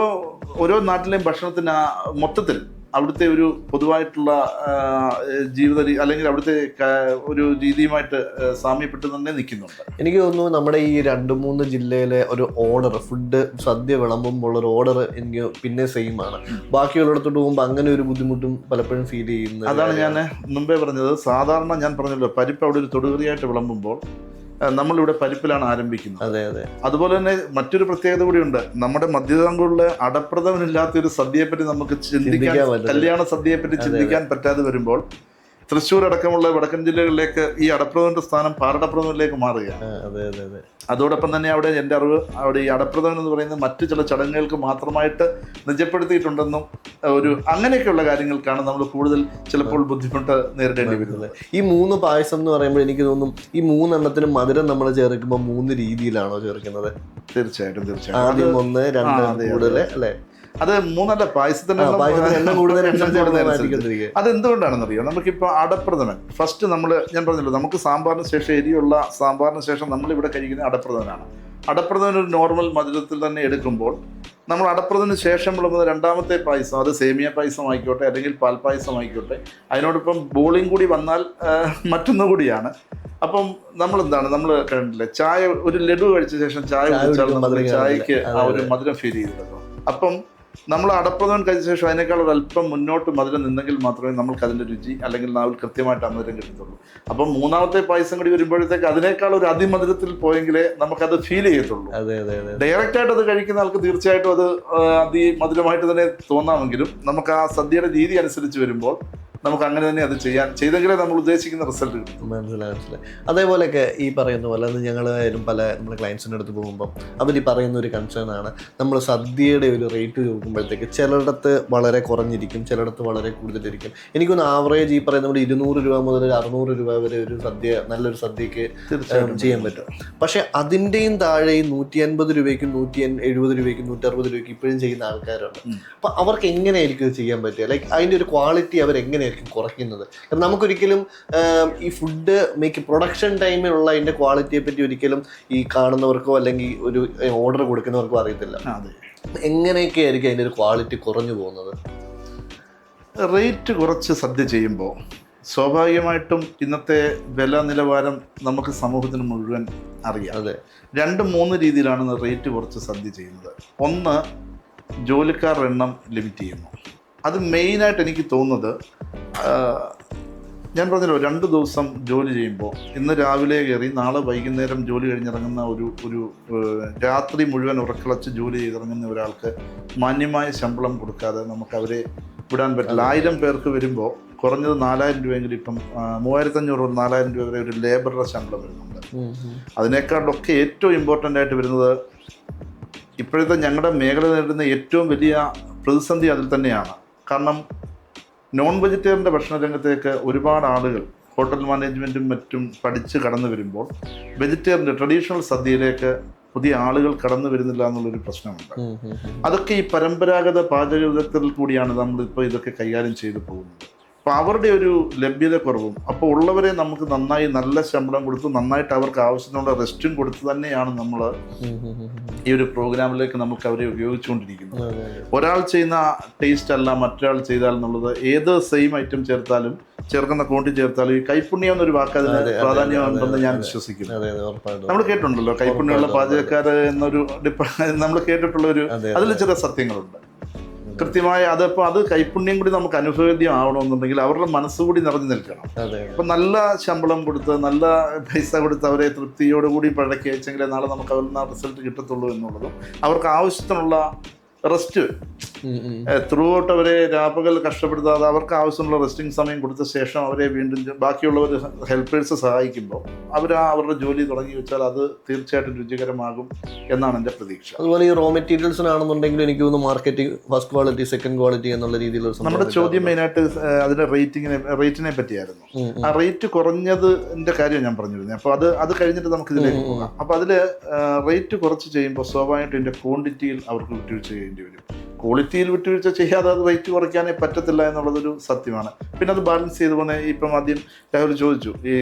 ഓരോ നാട്ടിലെയും ഭക്ഷണത്തിന് മൊത്തത്തിൽ അവിടുത്തെ ഒരു പൊതുവായിട്ടുള്ള ജീവിത അല്ലെങ്കിൽ അവിടുത്തെ ഒരു രീതിയുമായിട്ട് സാമ്യപ്പെട്ട് തന്നെ നിൽക്കുന്നുണ്ട്. എനിക്ക് തോന്നുന്നു നമ്മുടെ ഈ 2-3 ജില്ലയിലെ ഒരു ഓർഡർ, ഫുഡ് സദ്യ വിളമ്പുമ്പോൾ ഒരു ഓർഡർ എനിക്ക് പിന്നെ സെയിം ആണ്. ബാക്കിയുള്ളിടത്തോട്ട് പോകുമ്പോൾ അങ്ങനെ ഒരു ബുദ്ധിമുട്ടും പലപ്പോഴും ഫീൽ ചെയ്യുന്നത്. അതാണ് ഞാൻ മുമ്പേ പറഞ്ഞത്. സാധാരണ ഞാൻ പറഞ്ഞല്ലോ, പരിപ്പ് അവിടെ ഒരു തൊടുകറിയായിട്ട് വിളമ്പുമ്പോൾ നമ്മളിവിടെ പരിപ്പിലാണ് ആരംഭിക്കുന്നത്. അതെ. അതുപോലെ തന്നെ മറ്റൊരു പ്രത്യേകത കൂടിയുണ്ട്. നമ്മുടെ മധ്യവാങ്കൂറിലെ അടപ്രഥമനില്ലാത്ത ഒരു സദ്യയെപ്പറ്റി നമുക്ക് ചിന്തിക്കാൻ, കല്യാണ സദ്യയെപ്പറ്റി ചിന്തിക്കാൻ പറ്റാതെ വരുമ്പോൾ തൃശ്ശൂർ അടക്കമുള്ള വടക്കൻ ജില്ലകളിലേക്ക് ഈ അടപ്രഥമന്റെ സ്ഥാനം പാറടപ്രഥമനിലേക്ക് മാറുകയാണ്. അതോടൊപ്പം തന്നെ അവിടെ എൻ്റെ അറിവ് അവിടെ ഈ അടപ്രഥമൻ എന്ന് പറയുന്നത് മറ്റു ചില ചടങ്ങുകൾക്ക് മാത്രമായിട്ട് നിജപ്പെടുത്തിയിട്ടുണ്ടെന്നും അങ്ങനെയൊക്കെയുള്ള കാര്യങ്ങൾക്കാണ് നമ്മൾ കൂടുതൽ ചിലപ്പോൾ ബുദ്ധിമുട്ട് നേരിടേണ്ടി വരുന്നത്. ഈ 3 പായസം എന്ന് പറയുമ്പോൾ എനിക്ക് തോന്നും ഈ 3 എണ്ണത്തിനും മധുരം നമ്മൾ ചേർക്കുമ്പോൾ 3 രീതിയിലാണോ ചേർക്കുന്നത്? തീർച്ചയായിട്ടും ആദ്യം 1, 2 കൂടുതൽ അല്ലേ? അത് 3 പായസത്തിന്റെ അതെന്തുകൊണ്ടാണെന്നറിയോ? നമുക്കിപ്പോ അടപ്രഥമൻ ഫസ്റ്റ് ഞാൻ പറഞ്ഞല്ലോ, നമുക്ക് സാമ്പാറിന് ശേഷം എരിയുള്ള സാമ്പാറിന് ശേഷം നമ്മളിവിടെ കഴിക്കുന്ന അടപ്രഥമനാണ്. അടപ്രഥമൻ ഒരു നോർമൽ മധുരത്തിൽ തന്നെ എടുക്കുമ്പോൾ നമ്മൾ അടപ്രഥമന് ശേഷം വിളമ്പുന്ന രണ്ടാമത്തെ പായസം, അത് സേമിയ പായസം ആയിക്കോട്ടെ അല്ലെങ്കിൽ പാൽപ്പായസം ആയിക്കോട്ടെ, അതിനോടൊപ്പം ബോളിയും കൂടി വന്നാൽ മറ്റൊന്നുകൂടിയാണ്. അപ്പം നമ്മൾ കണ്ടില്ലേ, ചായ ഒരു ലഡു കഴിച്ച ശേഷം ചായ കുടിച്ചാൽ നമുക്ക് ചായക്ക് ആ ഒരു മധുരം ഫീൽ ചെയ്തിട്ടുള്ളൂ. അപ്പം നമ്മൾ അടപ്രഥമൻ കഴിച്ച ശേഷം അതിനേക്കാൾ ഒരു അല്പം മുന്നോട്ട് മധുരം നിന്നെങ്കിൽ മാത്രമേ നമുക്ക് അതിൻ്റെ രുചി അല്ലെങ്കിൽ നാവിൽ കൃത്യമായിട്ട് ആ മധുരം കിട്ടത്തുള്ളൂ. അപ്പം 3ാമത്തെ പായസം കൂടി വരുമ്പോഴത്തേക്ക് അതിനേക്കാൾ ഒരു അതിമധുരത്തിൽ പോയെങ്കിലേ നമുക്കത് ഫീൽ ചെയ്യത്തുള്ളൂ. ഡയറക്റ്റ് ആയിട്ട് അത് കഴിക്കുന്ന ആൾക്ക് തീർച്ചയായിട്ടും അത് അതിമധുരമായിട്ട് തന്നെ തോന്നാമെങ്കിലും നമുക്ക് ആ സദ്യയുടെ രീതി അനുസരിച്ച് വരുമ്പോൾ നമുക്ക് അങ്ങനെ തന്നെ അത് ചെയ്തെങ്കിലേ നമ്മൾ ഉദ്ദേശിക്കുന്ന റിസൾട്ട് കിട്ടും. മനസ്സിലായി. അതേപോലെയൊക്കെ ഈ പറയുന്ന പോലെ ഞങ്ങളായാലും പല നമ്മുടെ ക്ലയൻസിൻ്റെ അടുത്ത് പോകുമ്പം അവർ ഈ പറയുന്ന ഒരു കൺസേൺ ആണ്, നമ്മൾ സദ്യയുടെ ഒരു റേറ്റ് നോക്കുമ്പോഴത്തേക്ക് ചിലയിടത്ത് വളരെ കുറഞ്ഞിരിക്കും, ചിലയിടത്ത് വളരെ കൂടുതലിരിക്കും. എനിക്കൊന്ന് ആവറേജ് ഈ പറയുന്ന നമ്മുടെ 200 രൂപ മുതൽ 600 രൂപ വരെ ഒരു സദ്യ, നല്ലൊരു സദ്യക്ക് ചെയ്യാൻ പറ്റും. പക്ഷെ അതിൻ്റെയും താഴെ 150 രൂപയ്ക്കും 170 രൂപയ്ക്കും 160 രൂപയ്ക്കും ഇപ്പോഴും ചെയ്യുന്ന ആൾക്കാരുണ്ട്. അപ്പം അവർക്ക് എങ്ങനെയായിരിക്കും ഇത് ചെയ്യാൻ പറ്റുക? ലൈക്ക് അതിൻ്റെ ഒരു ക്വാളിറ്റി അവരെങ്ങനെ കുറയ്ക്കുന്നത്? നമുക്കൊരിക്കലും ഈ ഫുഡ് പ്രൊഡക്ഷൻ ടൈമിലുള്ള അതിന്റെ ക്വാളിറ്റിയെ പറ്റി ഒരിക്കലും ഈ കാണുന്നവർക്കോ അല്ലെങ്കിൽ ഒരു ഓർഡർ കൊടുക്കുന്നവർക്കോ അറിയത്തില്ല. എങ്ങനെയൊക്കെ ആയിരിക്കും അതിന്റെ ഒരു ക്വാളിറ്റി കുറഞ്ഞു പോകുന്നത്? റേറ്റ് കുറച്ച് സദ്യ ചെയ്യുമ്പോൾ സ്വാഭാവികമായിട്ടും ഇന്നത്തെ വില നിലവാരം നമുക്ക് സമൂഹത്തിന് മുഴുവൻ അറിയാം. 2-3 രീതിയിലാണ് റേറ്റ് കുറച്ച് സദ്യ ചെയ്യുന്നത്. ഒന്ന്, ജോലിക്കാരുടെ എണ്ണം ലിമിറ്റ് ചെയ്യുന്നു. അത് മെയിനായിട്ട് എനിക്ക് തോന്നുന്നത്, ഞാൻ പറഞ്ഞല്ലോ 2 ദിവസം ജോലി ചെയ്യുമ്പോൾ ഇന്ന് രാവിലെ കയറി നാളെ വൈകുന്നേരം ജോലി കഴിഞ്ഞിറങ്ങുന്ന ഒരു രാത്രി മുഴുവൻ ഉറക്കളച്ച് ജോലി ചെയ്തിറങ്ങുന്ന ഒരാൾക്ക് മാന്യമായ ശമ്പളം കൊടുക്കാതെ നമുക്ക് അവരെ വിടാൻ പറ്റില്ല. 1000 പേർക്ക് വരുമ്പോൾ കുറഞ്ഞത് 4000 രൂപയെങ്കിലും ഇപ്പം 3500-4000 രൂപ വരെ ഒരു ലേബറുടെ ശമ്പളം വരുന്നുണ്ട്. അതിനേക്കാളൊക്കെ ഏറ്റവും ഇമ്പോർട്ടൻ്റ് ആയിട്ട് വരുന്നത് ഇപ്പോഴത്തെ ഞങ്ങളുടെ മേഖല നേരിടുന്ന ഏറ്റവും വലിയ പ്രതിസന്ധി അതിൽ തന്നെയാണ്. കാരണം നോൺ വെജിറ്റേറിയൻ്റെ ഭക്ഷണ രംഗത്തേക്ക് ഒരുപാട് ആളുകൾ ഹോട്ടൽ മാനേജ്മെൻറ്റും മറ്റും പഠിച്ച് കടന്നു വരുമ്പോൾ വെജിറ്റേറിയൻ്റെ ട്രഡീഷണൽ സദ്യയിലേക്ക് പുതിയ ആളുകൾ കടന്നു വരുന്നില്ല എന്നുള്ളൊരു പ്രശ്നമുണ്ട്. അതൊക്കെ ഈ പരമ്പരാഗത പാചകത്തിൽ കൂടിയാണ് നമ്മളിപ്പോൾ ഇതൊക്കെ കൈകാര്യം ചെയ്തു പോകുന്നത്. അപ്പോൾ അവരുടെ ഒരു ലഭ്യത കുറവും, അപ്പോൾ ഉള്ളവരെ നമുക്ക് നന്നായി നല്ല ശമ്പളം കൊടുത്ത് നന്നായിട്ട് അവർക്ക് ആവശ്യത്തിനുള്ള റെസ്റ്റും കൊടുത്ത് തന്നെയാണ് നമ്മൾ ഈ ഒരു പ്രോഗ്രാമിലേക്ക് നമുക്ക് അവരെ ഉപയോഗിച്ചുകൊണ്ടിരിക്കുന്നത്. ഒരാൾ ചെയ്യുന്ന ടേസ്റ്റ് അല്ല മറ്റൊരാൾ ചെയ്താൽ എന്നുള്ളത്. ഏത് സെയിം ഐറ്റം ചേർക്കുന്ന ക്വാണ്ടിറ്റി ചേർത്താലും ഈ കൈപ്പുണ്യം എന്നൊരു വാക്ക് അതിന് പ്രാധാന്യമുണ്ടെന്ന് ഞാൻ വിശ്വസിക്കുന്നു. നമ്മൾ കേട്ടിട്ടുണ്ടല്ലോ കൈപ്പുണ്യമുള്ള പാചകക്കാർ എന്നൊരു നമ്മൾ കേട്ടിട്ടുള്ള ഒരു, അതിൽ ചില സത്യങ്ങളുണ്ട് കൃത്യമായ. അത് കൈപ്പുണ്യം കൂടി നമുക്ക് അനുഭവേദ്യം ആവണമെന്നുണ്ടെങ്കിൽ അവരുടെ മനസ്സുകൂടി നിറഞ്ഞു നിൽക്കണം. അപ്പം നല്ല ശമ്പളം കൊടുത്ത് നല്ല പൈസ കൊടുത്ത് അവരെ തൃപ്തിയോടുകൂടി പഴക്കി അയച്ചെങ്കിലേ നാളെ നമുക്ക് അവരുടെ റിസൾട്ട് കിട്ടത്തുള്ളൂ എന്നുള്ളതും, അവർക്ക് ആവശ്യത്തിനുള്ള റെസ്റ്റ് ത്രൂ ഔട്ട് അവരെ രാപകൽ കഷ്ടപ്പെടുത്താതെ അവർക്ക് ആവശ്യമുള്ള റെസ്റ്റിംഗ് സമയം കൊടുത്ത ശേഷം അവരെ വീണ്ടും ബാക്കിയുള്ളവർ ഹെൽപ്പേഴ്സ് സഹായിക്കുമ്പോൾ അവരുടെ ജോലി തുടങ്ങി വെച്ചാൽ അത് തീർച്ചയായിട്ടും രുചികരമാകും എന്നാണ് എൻ്റെ പ്രതീക്ഷ. അതുപോലെ ഈ റോ മെറ്റീരിയൽസിനാണെന്നുണ്ടെങ്കിൽ എനിക്ക് തോന്നുന്നു marketing first quality second quality എന്നുള്ള രീതിയിൽ നമ്മുടെ ചോദ്യം മെയിനായിട്ട് അതിന്റെ റേറ്റിനെ പറ്റിയായിരുന്നു. ആ റേറ്റ് കുറഞ്ഞതിന്റെ കാര്യം ഞാൻ പറഞ്ഞിരുന്നത്. അപ്പോൾ അത് കഴിഞ്ഞിട്ട് നമുക്ക് ഇതിലേക്ക് പോകാം. അപ്പോൾ അതിൽ റേറ്റ് കുറച്ച് ചെയ്യുമ്പോൾ സ്വാഭാവികമായിട്ടും ഇതിന്റെ ക്വാണ്ടിറ്റിയിൽ അവർക്ക് വിട്ടുവീഴ്ച ചെയ്യേണ്ടി വരും. ക്വാളിറ്റിയിൽ വിട്ടുവീഴ്ച ചെയ്യാതെ അത് റേറ്റ് കുറയ്ക്കാനേ പറ്റത്തില്ല എന്നുള്ളതൊരു സത്യമാണ്. പിന്നെ അത് ബാലൻസ് ചെയ്ത് പോകുന്ന ഇപ്പം ആദ്യം രാഹുൽ ചോദിച്ചു, ഈ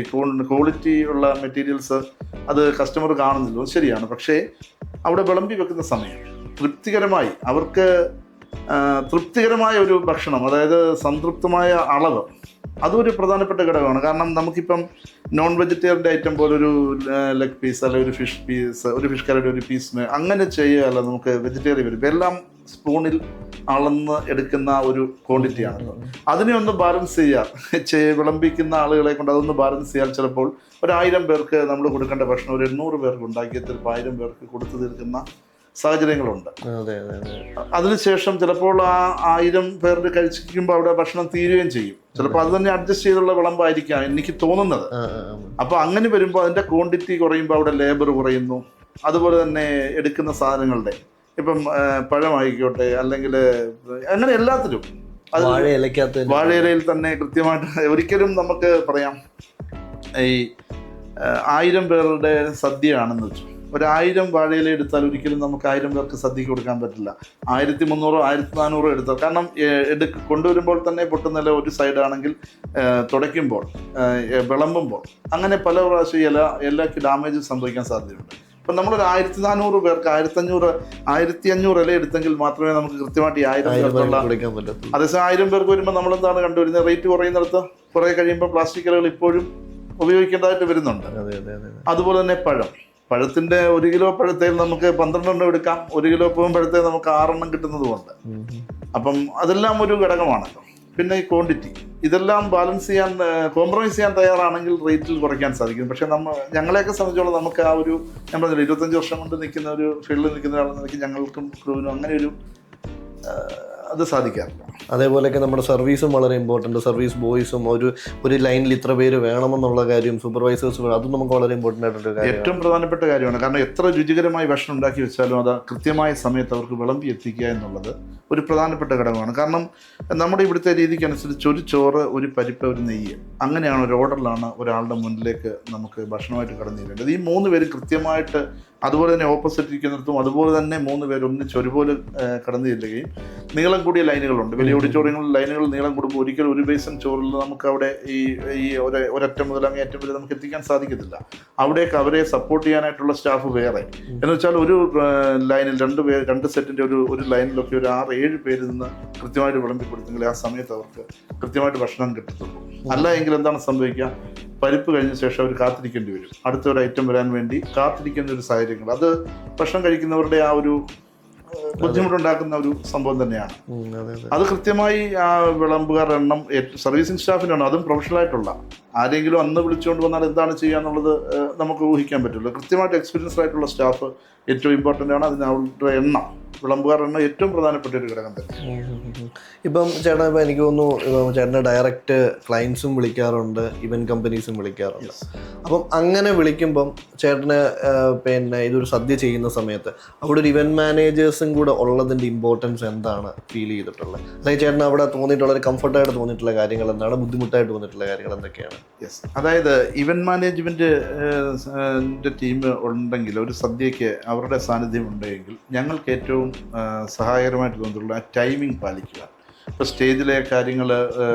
ക്വാളിറ്റി ഉള്ള മെറ്റീരിയൽസ് അത് കസ്റ്റമർ കാണുന്നില്ല, ശരിയാണ്. പക്ഷേ അവിടെ വിളമ്പി വെക്കുന്ന സമയം തൃപ്തികരമായി അവർക്ക് തൃപ്തികരമായ ഒരു ഭക്ഷണം, അതായത് സംതൃപ്തമായ അളവ്, അതൊരു പ്രധാനപ്പെട്ട ഘടകമാണ്. കാരണം നമുക്കിപ്പം നോൺ വെജിറ്റേറിയൻ്റെ ഐറ്റം പോലെ ഒരു ലെഗ് പീസ് അല്ലെങ്കിൽ ഒരു ഫിഷ് പീസ്, ഒരു ഫിഷ് കറിയുടെ ഒരു പീസ് അങ്ങനെ ചെയ്യുകയല്ല നമുക്ക് വെജിറ്റേറിയൻ വരും. എല്ലാം സ്പൂണിൽ അളന്ന് എടുക്കുന്ന ഒരു ക്വാണ്ടിറ്റിയാണല്ലോ. അതിനെ ഒന്ന് ബാലൻസ് വിളമ്പിക്കുന്ന ആളുകളെ കൊണ്ട് അതൊന്ന് ബാലൻസ് ചെയ്യാൻ ചിലപ്പോൾ 1000 പേർക്ക് നമ്മൾ കൊടുക്കേണ്ട ഭക്ഷണം ഒരു 800 പേർക്ക് ഉണ്ടാക്കിയ ചിലപ്പോൾ 1000 പേർക്ക് കൊടുത്തു തീർക്കുന്ന സാഹചര്യങ്ങളുണ്ട്. അതെ അതെ അതെ. അതിനുശേഷം ചിലപ്പോൾ ആ 1000 പേരുടെ കഴിക്കുമ്പോൾ അവിടെ ഭക്ഷണം തീരുകയും ചെയ്യും. ചിലപ്പോൾ അത് തന്നെ അഡ്ജസ്റ്റ് ചെയ്തുള്ള വിളമ്പായിരിക്കാം എനിക്ക് തോന്നുന്നത്. അപ്പോൾ അങ്ങനെ വരുമ്പോൾ അതിൻ്റെ ക്വാണ്ടിറ്റി കുറയുമ്പോൾ അവിടെ ലേബർ കുറയുന്നു. അതുപോലെ തന്നെ എടുക്കുന്ന സാധനങ്ങളുടെ ഇപ്പം പഴമായിക്കോട്ടെ അല്ലെങ്കിൽ അങ്ങനെ എല്ലാത്തിലും അത് വാഴയിലയിൽ തന്നെ കൃത്യമായിട്ട് ഒരിക്കലും നമുക്ക് പറയാം ഈ 1000 പേരുടെ സദ്യയാണെന്ന് വെച്ചു, 1000 വാഴയില എടുത്താൽ ഒരിക്കലും നമുക്ക് 1000 പേർക്ക് സദ്യക്ക് കൊടുക്കാൻ പറ്റില്ല. 1300 1400 എടുത്താൽ, കാരണം കൊണ്ടുവരുമ്പോൾ തന്നെ പൊട്ടുന്നില്ല ഒരു സൈഡാണെങ്കിൽ തുടയ്ക്കുമ്പോൾ വിളമ്പുമ്പോൾ അങ്ങനെ പല പ്രാവശ്യം ഇലയ്ക്ക് ഡാമേജ് സംഭവിക്കാൻ സാധ്യതയുണ്ട്. അപ്പം നമ്മളൊരു 1400 പേർക്ക് 1500 ഇല എടുത്തെങ്കിൽ മാത്രമേ നമുക്ക് കൃത്യമായിട്ട് 1000 പേർക്കുള്ള അതേസമയം 1000 പേർക്ക് വരുമ്പോൾ നമ്മളെന്താണ് കണ്ടുവരുന്നത്, റേറ്റ് കുറയുന്നിടത്ത് കുറേ കഴിയുമ്പോൾ പ്ലാസ്റ്റിക് ഇലകൾ ഇപ്പോഴും ഉപയോഗിക്കേണ്ടതായിട്ട് വരുന്നുണ്ട്. അതുപോലെ തന്നെ പഴത്തിൻ്റെ 1 കിലോ പഴത്തേൽ നമുക്ക് 12 എണ്ണം എടുക്കാം, 1 കിലോ പഴത്തേൽ നമുക്ക് 6 എണ്ണം കിട്ടുന്നതുകൊണ്ട്. അപ്പം അതെല്ലാം ഒരു ഘടകമാണല്ലോ. പിന്നെ ഈ ക്വാണ്ടിറ്റി ഇതെല്ലാം ബാലൻസ് ചെയ്യാൻ കോംപ്രമൈസ് ചെയ്യാൻ തയ്യാറാണെങ്കിൽ റേറ്റിൽ കുറയ്ക്കാൻ സാധിക്കും. പക്ഷേ ഞങ്ങളെയൊക്കെ സംബന്ധിച്ചോളം നമുക്ക് ആ ഒരു ഞാൻ പറഞ്ഞില്ല 25 വർഷം കൊണ്ട് നിൽക്കുന്ന ഒരു ഫീൽഡിൽ നിൽക്കുന്ന ഒരാളെന്ന് നിൽക്കും ഞങ്ങൾക്കും ക്രൂവിനും അങ്ങനെ അത് സാധിക്കാറില്ല. അതേപോലെയൊക്കെ നമ്മുടെ സർവീസും വളരെ ഇമ്പോർട്ടൻറ്റ്. സർവീസ് ബോയ്സും ഒരു ലൈനിൽ ഇത്ര പേര് വേണമെന്നുള്ള കാര്യം, സൂപ്പർവൈസേഴ്സ് അതും നമുക്ക് വളരെ ഇമ്പോർട്ടൻ്റ് ആയിട്ടുള്ള കാര്യം, ഏറ്റവും പ്രധാനപ്പെട്ട കാര്യമാണ്. കാരണം എത്ര രുചികരമായി ഭക്ഷണം ഉണ്ടാക്കി വെച്ചാലും അത് കൃത്യമായ സമയത്ത് അവർക്ക് വിളമ്പി എത്തിക്കുക എന്നുള്ളത് ഒരു പ്രധാനപ്പെട്ട ഘടകമാണ്. കാരണം നമ്മുടെ ഇവിടുത്തെ രീതിക്കനുസരിച്ച് ഒരു ചോറ്, ഒരു പരിപ്പ്, ഒരു നെയ്യ്, അങ്ങനെയാണ് ഒരു ഓർഡറിലാണ് ഒരാളുടെ മുന്നിലേക്ക് നമുക്ക് ഭക്ഷണമായിട്ട് കടന്നു തരേണ്ടത്. ഈ 3 പേര് കൃത്യമായിട്ട് അതുപോലെ തന്നെ ഓപ്പോസിറ്റ് ഇരിക്കുന്നിടത്തും അതുപോലെ തന്നെ 3 പേര് ഒന്നിച്ച് ഒരുപോലെ കടന്നു ചെല്ലുകയും നീളം കൂടിയ ലൈനുകളുണ്ട്. വലിയ ഓഡിറ്റോറിയങ്ങളിൽ ലൈനുകൾ നീളം കൂടുമ്പോൾ ഒരിക്കലും ഒരു ബേസൻ ചോറിൽ നമുക്ക് അവിടെ ഈ ഒരറ്റം മുതൽ അങ്ങേയറ്റം വരെ നമുക്ക് എത്തിക്കാൻ സാധിക്കത്തില്ല. അവിടേക്ക് അവരെ സപ്പോർട്ട് ചെയ്യാനായിട്ടുള്ള സ്റ്റാഫ് വേറെ. എന്ന് വെച്ചാൽ ഒരു ലൈനിൽ 2 സെറ്റിൻ്റെ ഒരു ലൈനിലൊക്കെ ഒരു 6-7 പേര് നിന്ന് കൃത്യമായിട്ട് വിളമ്പി കൊടുത്തെങ്കിൽ ആ സമയത്ത് അവർക്ക് കൃത്യമായിട്ട് ഭക്ഷണം കിട്ടത്തുള്ളൂ. അല്ല എങ്കിൽ എന്താണ് സംഭവിക്കുക, പരിപ്പ് കഴിഞ്ഞ ശേഷം അവർ കാത്തിരിക്കേണ്ടി വരും, അടുത്ത ഒരു ഐറ്റം വരാൻ വേണ്ടി കാത്തിരിക്കുന്ന ഒരു സാഹചര്യങ്ങൾ. അത് ഭക്ഷണം കഴിക്കുന്നവരുടെ ആ ഒരു ബുദ്ധിമുട്ടുണ്ടാക്കുന്ന ഒരു സംഭവം തന്നെയാണ്. അത് കൃത്യമായി ആ വിളമ്പുകാർ എണ്ണം സർവീസിംഗ് സ്റ്റാഫിനാണ്, അതും പ്രൊഫഷണൽ ആയിട്ടുള്ള ആരെങ്കിലും അന്ന് വിളിച്ചുകൊണ്ട് വന്നാൽ എന്താണ് ചെയ്യുക എന്നുള്ളത് നമുക്ക് ഊഹിക്കാൻ പറ്റില്ല. കൃത്യമായിട്ട് എക്സ്പീരിയൻസ്ഡ് ആയിട്ടുള്ള സ്റ്റാഫ് ഏറ്റവും ഇമ്പോർട്ടൻ്റ് ആണ്. അതിന് അവരുടെ എണ്ണം, വിളമ്പുകാർ എണ്ണം ഏറ്റവും പ്രധാനപ്പെട്ട ഒരു ഘടകം തന്നെ. ഇപ്പം ചേട്ടാ, ഇപ്പം എനിക്ക് തോന്നുന്നു ചേട്ടനെ ഡയറക്റ്റ് ക്ലയൻസും വിളിക്കാറുണ്ട്, ഇവന്റ് കമ്പനീസും വിളിക്കാറുണ്ട്. അപ്പം അങ്ങനെ വിളിക്കുമ്പം ചേട്ടന് പിന്നെ ഇതൊരു സദ്യ ചെയ്യുന്ന സമയത്ത് അവിടെ ഒരു ഇവന്റ് മാനേജേഴ്സും കൂടെ ഉള്ളതിൻ്റെ ഇമ്പോർട്ടൻസ് എന്താണ് ഫീൽ ചെയ്തിട്ടുള്ളത്? അല്ലെങ്കിൽ ചേട്ടന് അവിടെ തോന്നിയിട്ടുള്ള ഒരു കംഫർട്ടായിട്ട് തോന്നിയിട്ടുള്ള കാര്യങ്ങൾ എന്താണ്, ബുദ്ധിമുട്ടായിട്ട് തോന്നിയിട്ടുള്ള കാര്യങ്ങൾ എന്തൊക്കെയാണ്? യെസ്, അതായത് ഇവന്റ് മാനേജ്മെന്റ് ടീം ഉണ്ടെങ്കിൽ ഒരു സദ്യക്ക് അവരുടെ സാന്നിധ്യം ഉണ്ടെങ്കിൽ ഞങ്ങൾക്ക് ഏറ്റവും സഹായകരമായിട്ട് തോന്നിയിട്ടുള്ള ടൈമിംഗ് പാലിക്കുക. ഇപ്പോൾ സ്റ്റേജിലെ കാര്യങ്ങൾ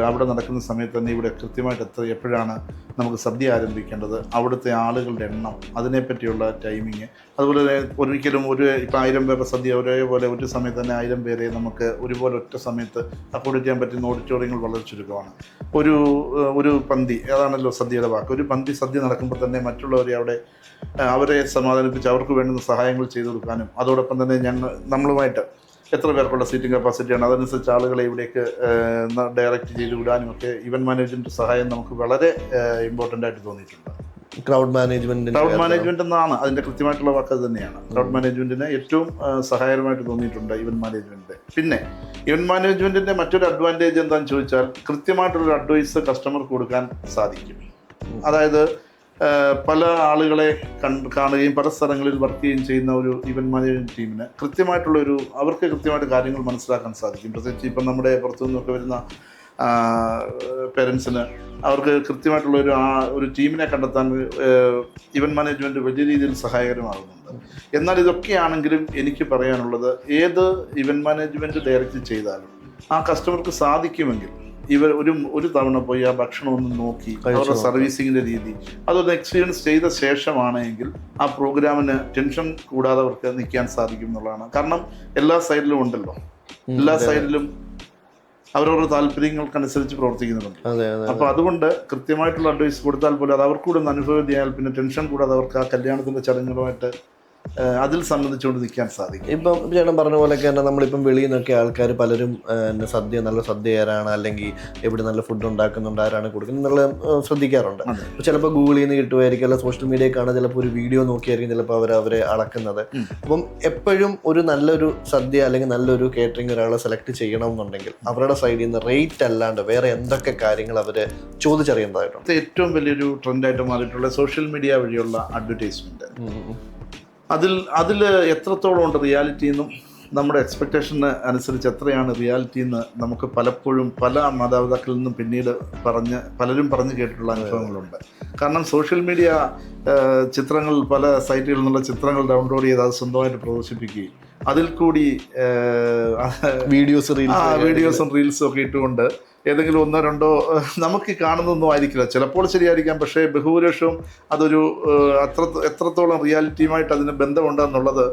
അവിടെ നടക്കുന്ന സമയത്ത് തന്നെ ഇവിടെ കൃത്യമായിട്ട് എപ്പോഴാണ് നമുക്ക് സദ്യ ആരംഭിക്കേണ്ടത്, അവിടുത്തെ ആളുകളുടെ എണ്ണം, അതിനെപ്പറ്റിയുള്ള ടൈമിങ്. അതുപോലെ ഒരിക്കലും ഇപ്പോൾ 1000 പേരുടെ സദ്യ ഒരേപോലെ ഒരു സമയത്ത് തന്നെ 1000 പേരെ നമുക്ക് ഒരുപോലെ ഒറ്റ സമയത്ത് അക്കോമഡേറ്റ് ചെയ്യാൻ പറ്റുന്ന ഓഡിറ്റോറിയങ്ങൾ വളരെ ചുരുക്കമാണ്. ഒരു പന്തി, അതാണല്ലോ സദ്യയുടെ വാക്ക്, ഒരു പന്തി സദ്യ നടക്കുമ്പോൾ തന്നെ മറ്റുള്ളവരെ അവരെ സമാധാനിപ്പിച്ച് അവർക്ക് വേണ്ടുന്ന സഹായങ്ങൾ ചെയ്തു കൊടുക്കാനും അതോടൊപ്പം തന്നെ നമ്മളുമായിട്ട് എത്ര പേർക്കുള്ള സീറ്റിംഗ് കപ്പാസിറ്റിയാണ് അതനുസരിച്ച് ആളുകളെ ഇവിടേക്ക് ഡയറക്റ്റ് ചെയ്ത് വിടാനും ഒക്കെ ഇവന്റ് മാനേജ്മെന്റ് സഹായം നമുക്ക് വളരെ ഇമ്പോർട്ടൻ്റ് ആയിട്ട് തോന്നിയിട്ടുണ്ട്. ക്രൗഡ് മാനേജ്മെന്റ് എന്നാണ് അതിൻ്റെ കൃത്യമായിട്ടുള്ള വാക്ക് അത് തന്നെയാണ്. ക്രൗഡ് മാനേജ്മെന്റിന് ഏറ്റവും സഹായകരമായിട്ട് തോന്നിയിട്ടുണ്ട് ഇവന്റ് മാനേജ്മെന്റ്. പിന്നെ ഇവന്റ് മാനേജ്മെന്റിന്റെ മറ്റൊരു അഡ്വാൻറ്റേജ് എന്താണെന്ന് ചോദിച്ചാൽ കൃത്യമായിട്ടുള്ളൊരു അഡ്വൈസ് കസ്റ്റമർക്ക് കൊടുക്കാൻ സാധിക്കും. അതായത് പല ആളുകളെ കാണുകയും പല സ്ഥലങ്ങളിൽ വർക്ക് ചെയ്യുകയും ചെയ്യുന്ന ഒരു ഇവന്റ് മാനേജ്മെന്റ് ടീമിന് അവർക്ക് കൃത്യമായിട്ട് കാര്യങ്ങൾ മനസ്സിലാക്കാൻ സാധിക്കും. പ്രത്യേകിച്ച് ഇപ്പം നമ്മുടെ പുറത്തു നിന്നൊക്കെ വരുന്ന പേരൻസിന് അവർക്ക് കൃത്യമായിട്ടുള്ള ഒരു ടീമിനെ കണ്ടെത്താൻ ഇവന്റ് മാനേജ്മെന്റ് വലിയ രീതിയിൽ സഹായകരമാകുന്നുണ്ട്. എന്നാൽ ഇതൊക്കെയാണെങ്കിലും എനിക്ക് പറയാനുള്ളത്, ഏത് ഇവന്റ് മാനേജ്മെന്റ് ഡയറക്റ്റ് ചെയ്താലും ആ കസ്റ്റമർക്ക് സാധിക്കുമെങ്കിൽ ഇവർ ഒരു തവണ പോയി ആ ഭക്ഷണം ഒന്ന് നോക്കി അവരുടെ സർവീസിങ്ങിൻ്റെ രീതി അതൊന്ന് എക്സ്പീരിയൻസ് ചെയ്ത ശേഷമാണെങ്കിൽ ആ പ്രോഗ്രാമിന് ടെൻഷൻ കൂടാതെ അവർക്ക് നിൽക്കാൻ സാധിക്കും എന്നുള്ളതാണ്. കാരണം എല്ലാ സൈഡിലും ഉണ്ടല്ലോ, എല്ലാ സൈഡിലും അവരവരുടെ താല്പര്യങ്ങൾക്കനുസരിച്ച് പ്രവർത്തിക്കുന്നുണ്ട്. അപ്പോൾ അതുകൊണ്ട് കൃത്യമായിട്ടുള്ള അഡ്വൈസ് കൊടുത്താൽ പോലും അത് അവർക്കൂടെ ഒന്ന് അനുഭവം ചെയ്യാൽ പിന്നെ ടെൻഷൻ കൂടാതെ അവർക്ക് ആ കല്യാണത്തിൻ്റെ ചടങ്ങുകളുമായിട്ട് അതിൽ സംബന്ധിച്ചുകൊണ്ട് നിൽക്കാൻ സാധിക്കും. ഇപ്പം ചേട്ടൻ പറഞ്ഞ പോലെയൊക്കെ തന്നെ നമ്മളിപ്പം വെളിയിൽ നിന്നൊക്കെ ആൾക്കാർ പലരും സദ്യ നല്ല സദ്യ ആരാണ്, അല്ലെങ്കിൽ എവിടെ നല്ല ഫുഡ് ഉണ്ടാക്കുന്നുണ്ട്, ആരാണ് കൊടുക്കുന്നത് എന്നുള്ള ശ്രദ്ധിക്കാറുണ്ട്. ചിലപ്പോൾ ഗൂഗിളിൽ നിന്ന് കിട്ടുമായിരിക്കും, അല്ല സോഷ്യൽ മീഡിയയിൽ കാണാൻ ചിലപ്പോൾ ഒരു വീഡിയോ നോക്കിയായിരിക്കും ചിലപ്പോൾ അവരെ അളക്കുന്നത്. അപ്പം എപ്പോഴും ഒരു നല്ലൊരു സദ്യ അല്ലെങ്കിൽ നല്ലൊരു കേറ്ററിംഗ് ഒരാളെ സെലക്ട് ചെയ്യണമെന്നുണ്ടെങ്കിൽ അവരുടെ സൈഡിൽ നിന്ന് റേറ്റ് അല്ലാണ്ട് വേറെ എന്തൊക്കെ കാര്യങ്ങൾ അവർ ചോദിച്ചറിയേണ്ടതായിട്ടുണ്ട്? ഏറ്റവും വലിയൊരു ട്രെൻഡായിട്ട് മാറിയിട്ടുള്ള സോഷ്യൽ മീഡിയ വഴിയുള്ള അഡ്വർടൈസ്മെന്റ്. അതിൽ എത്രത്തോളം ഉണ്ട് റിയാലിറ്റി എന്നും നമ്മുടെ എക്സ്പെക്റ്റേഷന് അനുസരിച്ച് എത്രയാണ് റിയാലിറ്റി എന്ന് നമുക്ക് പലപ്പോഴും പല മാതാപിതാക്കളിൽ നിന്നും പിന്നീട് പലരും പറഞ്ഞു കേട്ടിട്ടുള്ള അനുഭവങ്ങളുണ്ട്. കാരണം സോഷ്യൽ മീഡിയ ചിത്രങ്ങൾ, പല സൈറ്റുകളിൽ നിന്നുള്ള ചിത്രങ്ങൾ ഡൗൺലോഡ് ചെയ്ത് അത് സ്വന്തമായിട്ട് പ്രദർശിപ്പിക്കുകയും അതിൽ കൂടി വീഡിയോസും റീൽസും ഒക്കെ ഇട്ടുകൊണ്ട് ഏതെങ്കിലും ഒന്നോ രണ്ടോ നമുക്ക് കാണുന്നൊന്നും ആയിരിക്കില്ല, ചിലപ്പോൾ ശരിയായിരിക്കാം, പക്ഷേ ബഹുഭൂരിപക്ഷവും അതൊരു എത്രത്തോളം റിയാലിറ്റിയുമായിട്ട് അതിന് ബന്ധമുണ്ടെന്നുള്ളത്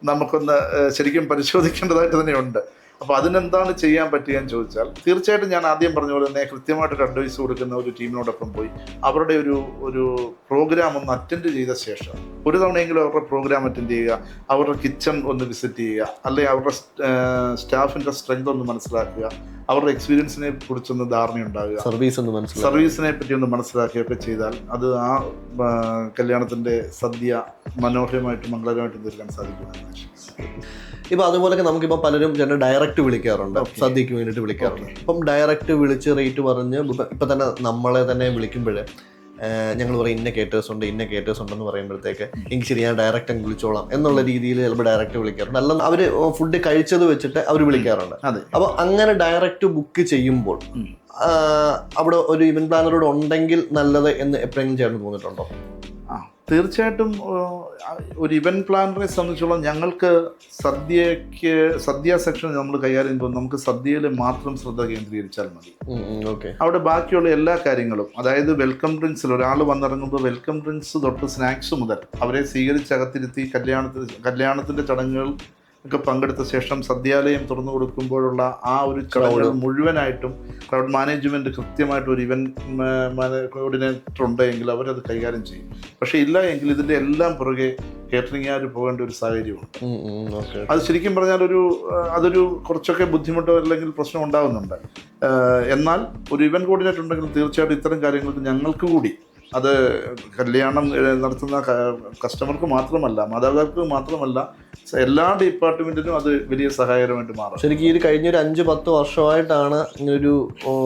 നമുക്കൊന്ന് ശരിക്കും പരിശോധിക്കേണ്ടതായിട്ട് തന്നെയുണ്ട്. അപ്പോൾ അതിനെന്താണ് ചെയ്യാൻ പറ്റുകയെന്ന് ചോദിച്ചാൽ, തീർച്ചയായിട്ടും ഞാൻ ആദ്യം പറഞ്ഞ പോലെ തന്നെ കൃത്യമായിട്ടൊരു അഡ്വൈസ് കൊടുക്കുന്ന ഒരു ടീമിനോടൊപ്പം പോയി അവരുടെ ഒരു പ്രോഗ്രാം ഒന്ന് അറ്റൻഡ് ചെയ്ത ശേഷം, ഒരു തവണയെങ്കിലും അവരുടെ പ്രോഗ്രാം അറ്റൻഡ് ചെയ്യുക, അവരുടെ കിച്ചൺ ഒന്ന് വിസിറ്റ് ചെയ്യുക, അല്ലെങ്കിൽ അവരുടെ സ്റ്റാഫിൻ്റെ സ്ട്രെങ്ത് ഒന്ന് മനസ്സിലാക്കുക, അവരുടെ എക്സ്പീരിയൻസിനെ കുറിച്ചൊന്ന് ധാരണയുണ്ടാകുക, സർവീസിനെ പറ്റി ഒന്ന് മനസ്സിലാക്കുകയൊക്കെ ചെയ്താൽ അത് ആ കല്യാണത്തിൻ്റെ സദ്യ മനോഹരമായിട്ടും മംഗളകരമായിട്ടും തീർക്കാൻ സാധിക്കും. ഇപ്പം അതുപോലൊക്കെ നമുക്കിപ്പോൾ പലരും ചില ഡയറക്റ്റ് വിളിക്കാറുണ്ട്, സദ്യക്ക് വേണ്ടിയിട്ട് വിളിക്കാറുണ്ട്. അപ്പം ഡയറക്റ്റ് വിളിച്ച് റേറ്റ് പറഞ്ഞ് ഇപ്പം തന്നെ നമ്മളെ തന്നെ വിളിക്കുമ്പോൾ ഞങ്ങൾ പറയും ഇന്ന കേറ്റേഴ്സ് ഉണ്ടെന്ന് പറയുമ്പോഴത്തേക്ക് എനിക്ക് ശരി ഞാൻ ഡയറക്റ്റ് അങ്ങ് വിളിച്ചോളാം എന്നുള്ള രീതിയിൽ ചിലപ്പോൾ ഡയറക്റ്റ് വിളിക്കാറുണ്ട്. അല്ല അവർ ഫുഡ് കഴിച്ചത് വെച്ചിട്ട് അവർ വിളിക്കാറുണ്ട്. അപ്പോൾ അങ്ങനെ ഡയറക്റ്റ് ബുക്ക് ചെയ്യുമ്പോൾ അവിടെ ഒരു ഇവന്റ് പ്ലാനറോട് ഉണ്ടെങ്കിൽ നല്ലത് എന്ന് എപ്പോഴെങ്കിലും ചേട്ടന് തോന്നിയിട്ടുണ്ടോ? തീർച്ചയായിട്ടും ഒരു ഇവന്റ് പ്ലാനറെ സംബന്ധിച്ചോളം ഞങ്ങൾക്ക് സദ്യ സെക്ഷൻ നമ്മൾ കൈകാര്യം ചെയ്യുമ്പോൾ നമുക്ക് സദ്യയിൽ മാത്രം ശ്രദ്ധ കേന്ദ്രീകരിച്ചാൽ മതി. അവിടെ ബാക്കിയുള്ള എല്ലാ കാര്യങ്ങളും, അതായത് വെൽക്കം ഡ്രിങ്ക്സിൽ ഒരാൾ വന്നിറങ്ങുമ്പോൾ വെൽക്കം ഡ്രിങ്ക്സ് തൊട്ട് സ്നാക്സ് മുതൽ അവരെ സ്വീകരിച്ചകത്തിരുത്തി കല്യാണത്തിന്റെ ചടങ്ങുകൾ ഒക്കെ പങ്കെടുത്ത ശേഷം സദ്യാലയം തുറന്നു കൊടുക്കുമ്പോഴുള്ള ആ ഒരു ചടങ്ങുകൾ മുഴുവനായിട്ടും ക്രൗഡ് മാനേജ്മെന്റ് കൃത്യമായിട്ട് ഒരു ഇവന്റ് കോർഡിനേറ്റർ ഉണ്ടെങ്കിൽ അവരത് കൈകാര്യം ചെയ്യും. പക്ഷെ ഇല്ല എങ്കിൽ ഇതിന്റെ എല്ലാം പുറകെ കേറ്ററിംഗുകാർ പോകേണ്ട ഒരു സാഹചര്യമുണ്ട്. അത് ശരിക്കും പറഞ്ഞാൽ അതൊരു കുറച്ചൊക്കെ ബുദ്ധിമുട്ടോ അല്ലെങ്കിൽ പ്രശ്നം ഉണ്ടാകുന്നുണ്ട്. എന്നാൽ ഒരു ഇവന്റ് കോർഡിനേറ്റർ ഉണ്ടെങ്കിൽ തീർച്ചയായിട്ടും ഇത്തരം കാര്യങ്ങൾക്ക് ഞങ്ങൾക്ക് കൂടി, അത് കല്യാണം നടത്തുന്ന കസ്റ്റമർക്ക് മാത്രമല്ല, മാതാപിതാക്കൾക്ക് മാത്രമല്ല, എല്ലാ ഡിപ്പാർട്ട്മെന്റിനും അത് വലിയ സഹായകരമായിട്ട് മാറും. ശരിക്കും ഈ കഴിഞ്ഞൊരു 5-10 വർഷമായിട്ടാണ് ഇങ്ങനൊരു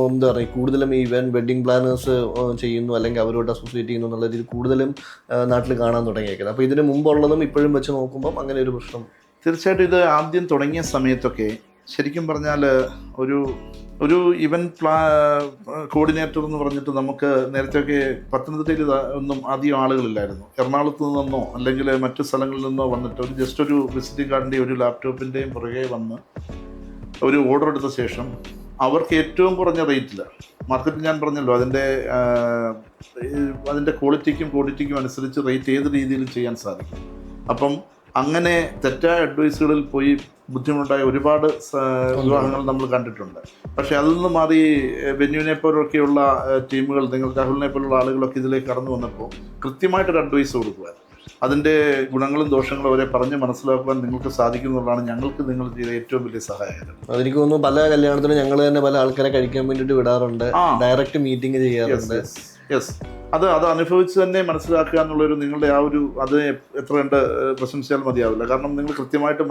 എന്താ പറയുക കൂടുതലും ഈവൻ വെഡിങ് പ്ലാനേഴ്സ് ചെയ്യുന്നു അല്ലെങ്കിൽ അവരോട് അസോസിയേറ്റ് ചെയ്യുന്നു എന്നുള്ള രീതിയിൽ കൂടുതലും നാട്ടിൽ കാണാൻ തുടങ്ങിയേക്കുന്നത്. അപ്പോൾ ഇതിന് മുമ്പുള്ളതും ഇപ്പോഴും വെച്ച് നോക്കുമ്പോൾ അങ്ങനെ ഒരു പ്രശ്നം തീർച്ചയായിട്ടും. ഇത് ആദ്യം തുടങ്ങിയ സമയത്തൊക്കെ ശരിക്കും പറഞ്ഞാൽ ഒരു ഇവന്റ് കോർഡിനേറ്റർ എന്ന് പറഞ്ഞിട്ട് നമുക്ക് നേരത്തെയൊക്കെ പത്തനംതിട്ടയിൽ ഒന്നും അധികം ആളുകളില്ലായിരുന്നു. എറണാകുളത്ത് നിന്നോ അല്ലെങ്കിൽ മറ്റു സ്ഥലങ്ങളിൽ നിന്നോ വന്നിട്ട് ജസ്റ്റ് ഒരു വിസിറ്റിംഗ് കാർഡിൻ്റെയും ഒരു ലാപ്ടോപ്പിൻ്റെയും പുറകെ വന്ന് ഒരു ഓർഡർ എടുത്ത ശേഷം അവർക്ക് ഏറ്റവും കുറഞ്ഞ റേറ്റിൽ മാർക്കറ്റിൽ, ഞാൻ പറഞ്ഞല്ലോ അതിൻ്റെ ക്വാളിറ്റിക്കും അനുസരിച്ച് റേറ്റ് ഏത് രീതിയിൽ ചെയ്യാൻ സാധിക്കും. അപ്പം അങ്ങനെ തെറ്റായ അഡ്വൈസുകളിൽ പോയി ബുദ്ധിമുട്ടായ ഒരുപാട് വിവാഹങ്ങൾ നമ്മൾ കണ്ടിട്ടുണ്ട്. പക്ഷെ അതിൽ നിന്ന് മാറി വെന്യൂവിനെ പോലൊക്കെയുള്ള ടീമുകൾ, രാഹുലിനെ പോലുള്ള ആളുകളൊക്കെ ഇതിലേക്ക് കടന്നു വന്നപ്പോൾ കൃത്യമായിട്ടൊരു അഡ്വൈസ് കൊടുക്കുക, അതിൻ്റെ ഗുണങ്ങളും ദോഷങ്ങളും അവരെ പറഞ്ഞ് മനസ്സിലാക്കുവാൻ നിങ്ങൾക്ക് സാധിക്കുന്നുള്ളതാണ് ഞങ്ങൾക്ക് നിങ്ങൾ ചെയ്ത ഏറ്റവും വലിയ സഹായം. അതെനിക്ക് തോന്നുന്നു പല കല്യാണത്തിനും ഞങ്ങൾ തന്നെ പല ആൾക്കാരെ കഴിക്കാൻ വേണ്ടിയിട്ട് വിടാറുണ്ട്, ഡയറക്റ്റ് മീറ്റിംഗ് ചെയ്യാറുണ്ട്. യെസ്, അത് അനുഭവിച്ച് തന്നെ മനസ്സിലാക്കുക എന്നുള്ളൊരു നിങ്ങളുടെ അത് എത്ര കണ്ട് പ്രശംസിച്ചാൽ മതിയാവില്ല. കാരണം നിങ്ങൾ കൃത്യമായിട്ട്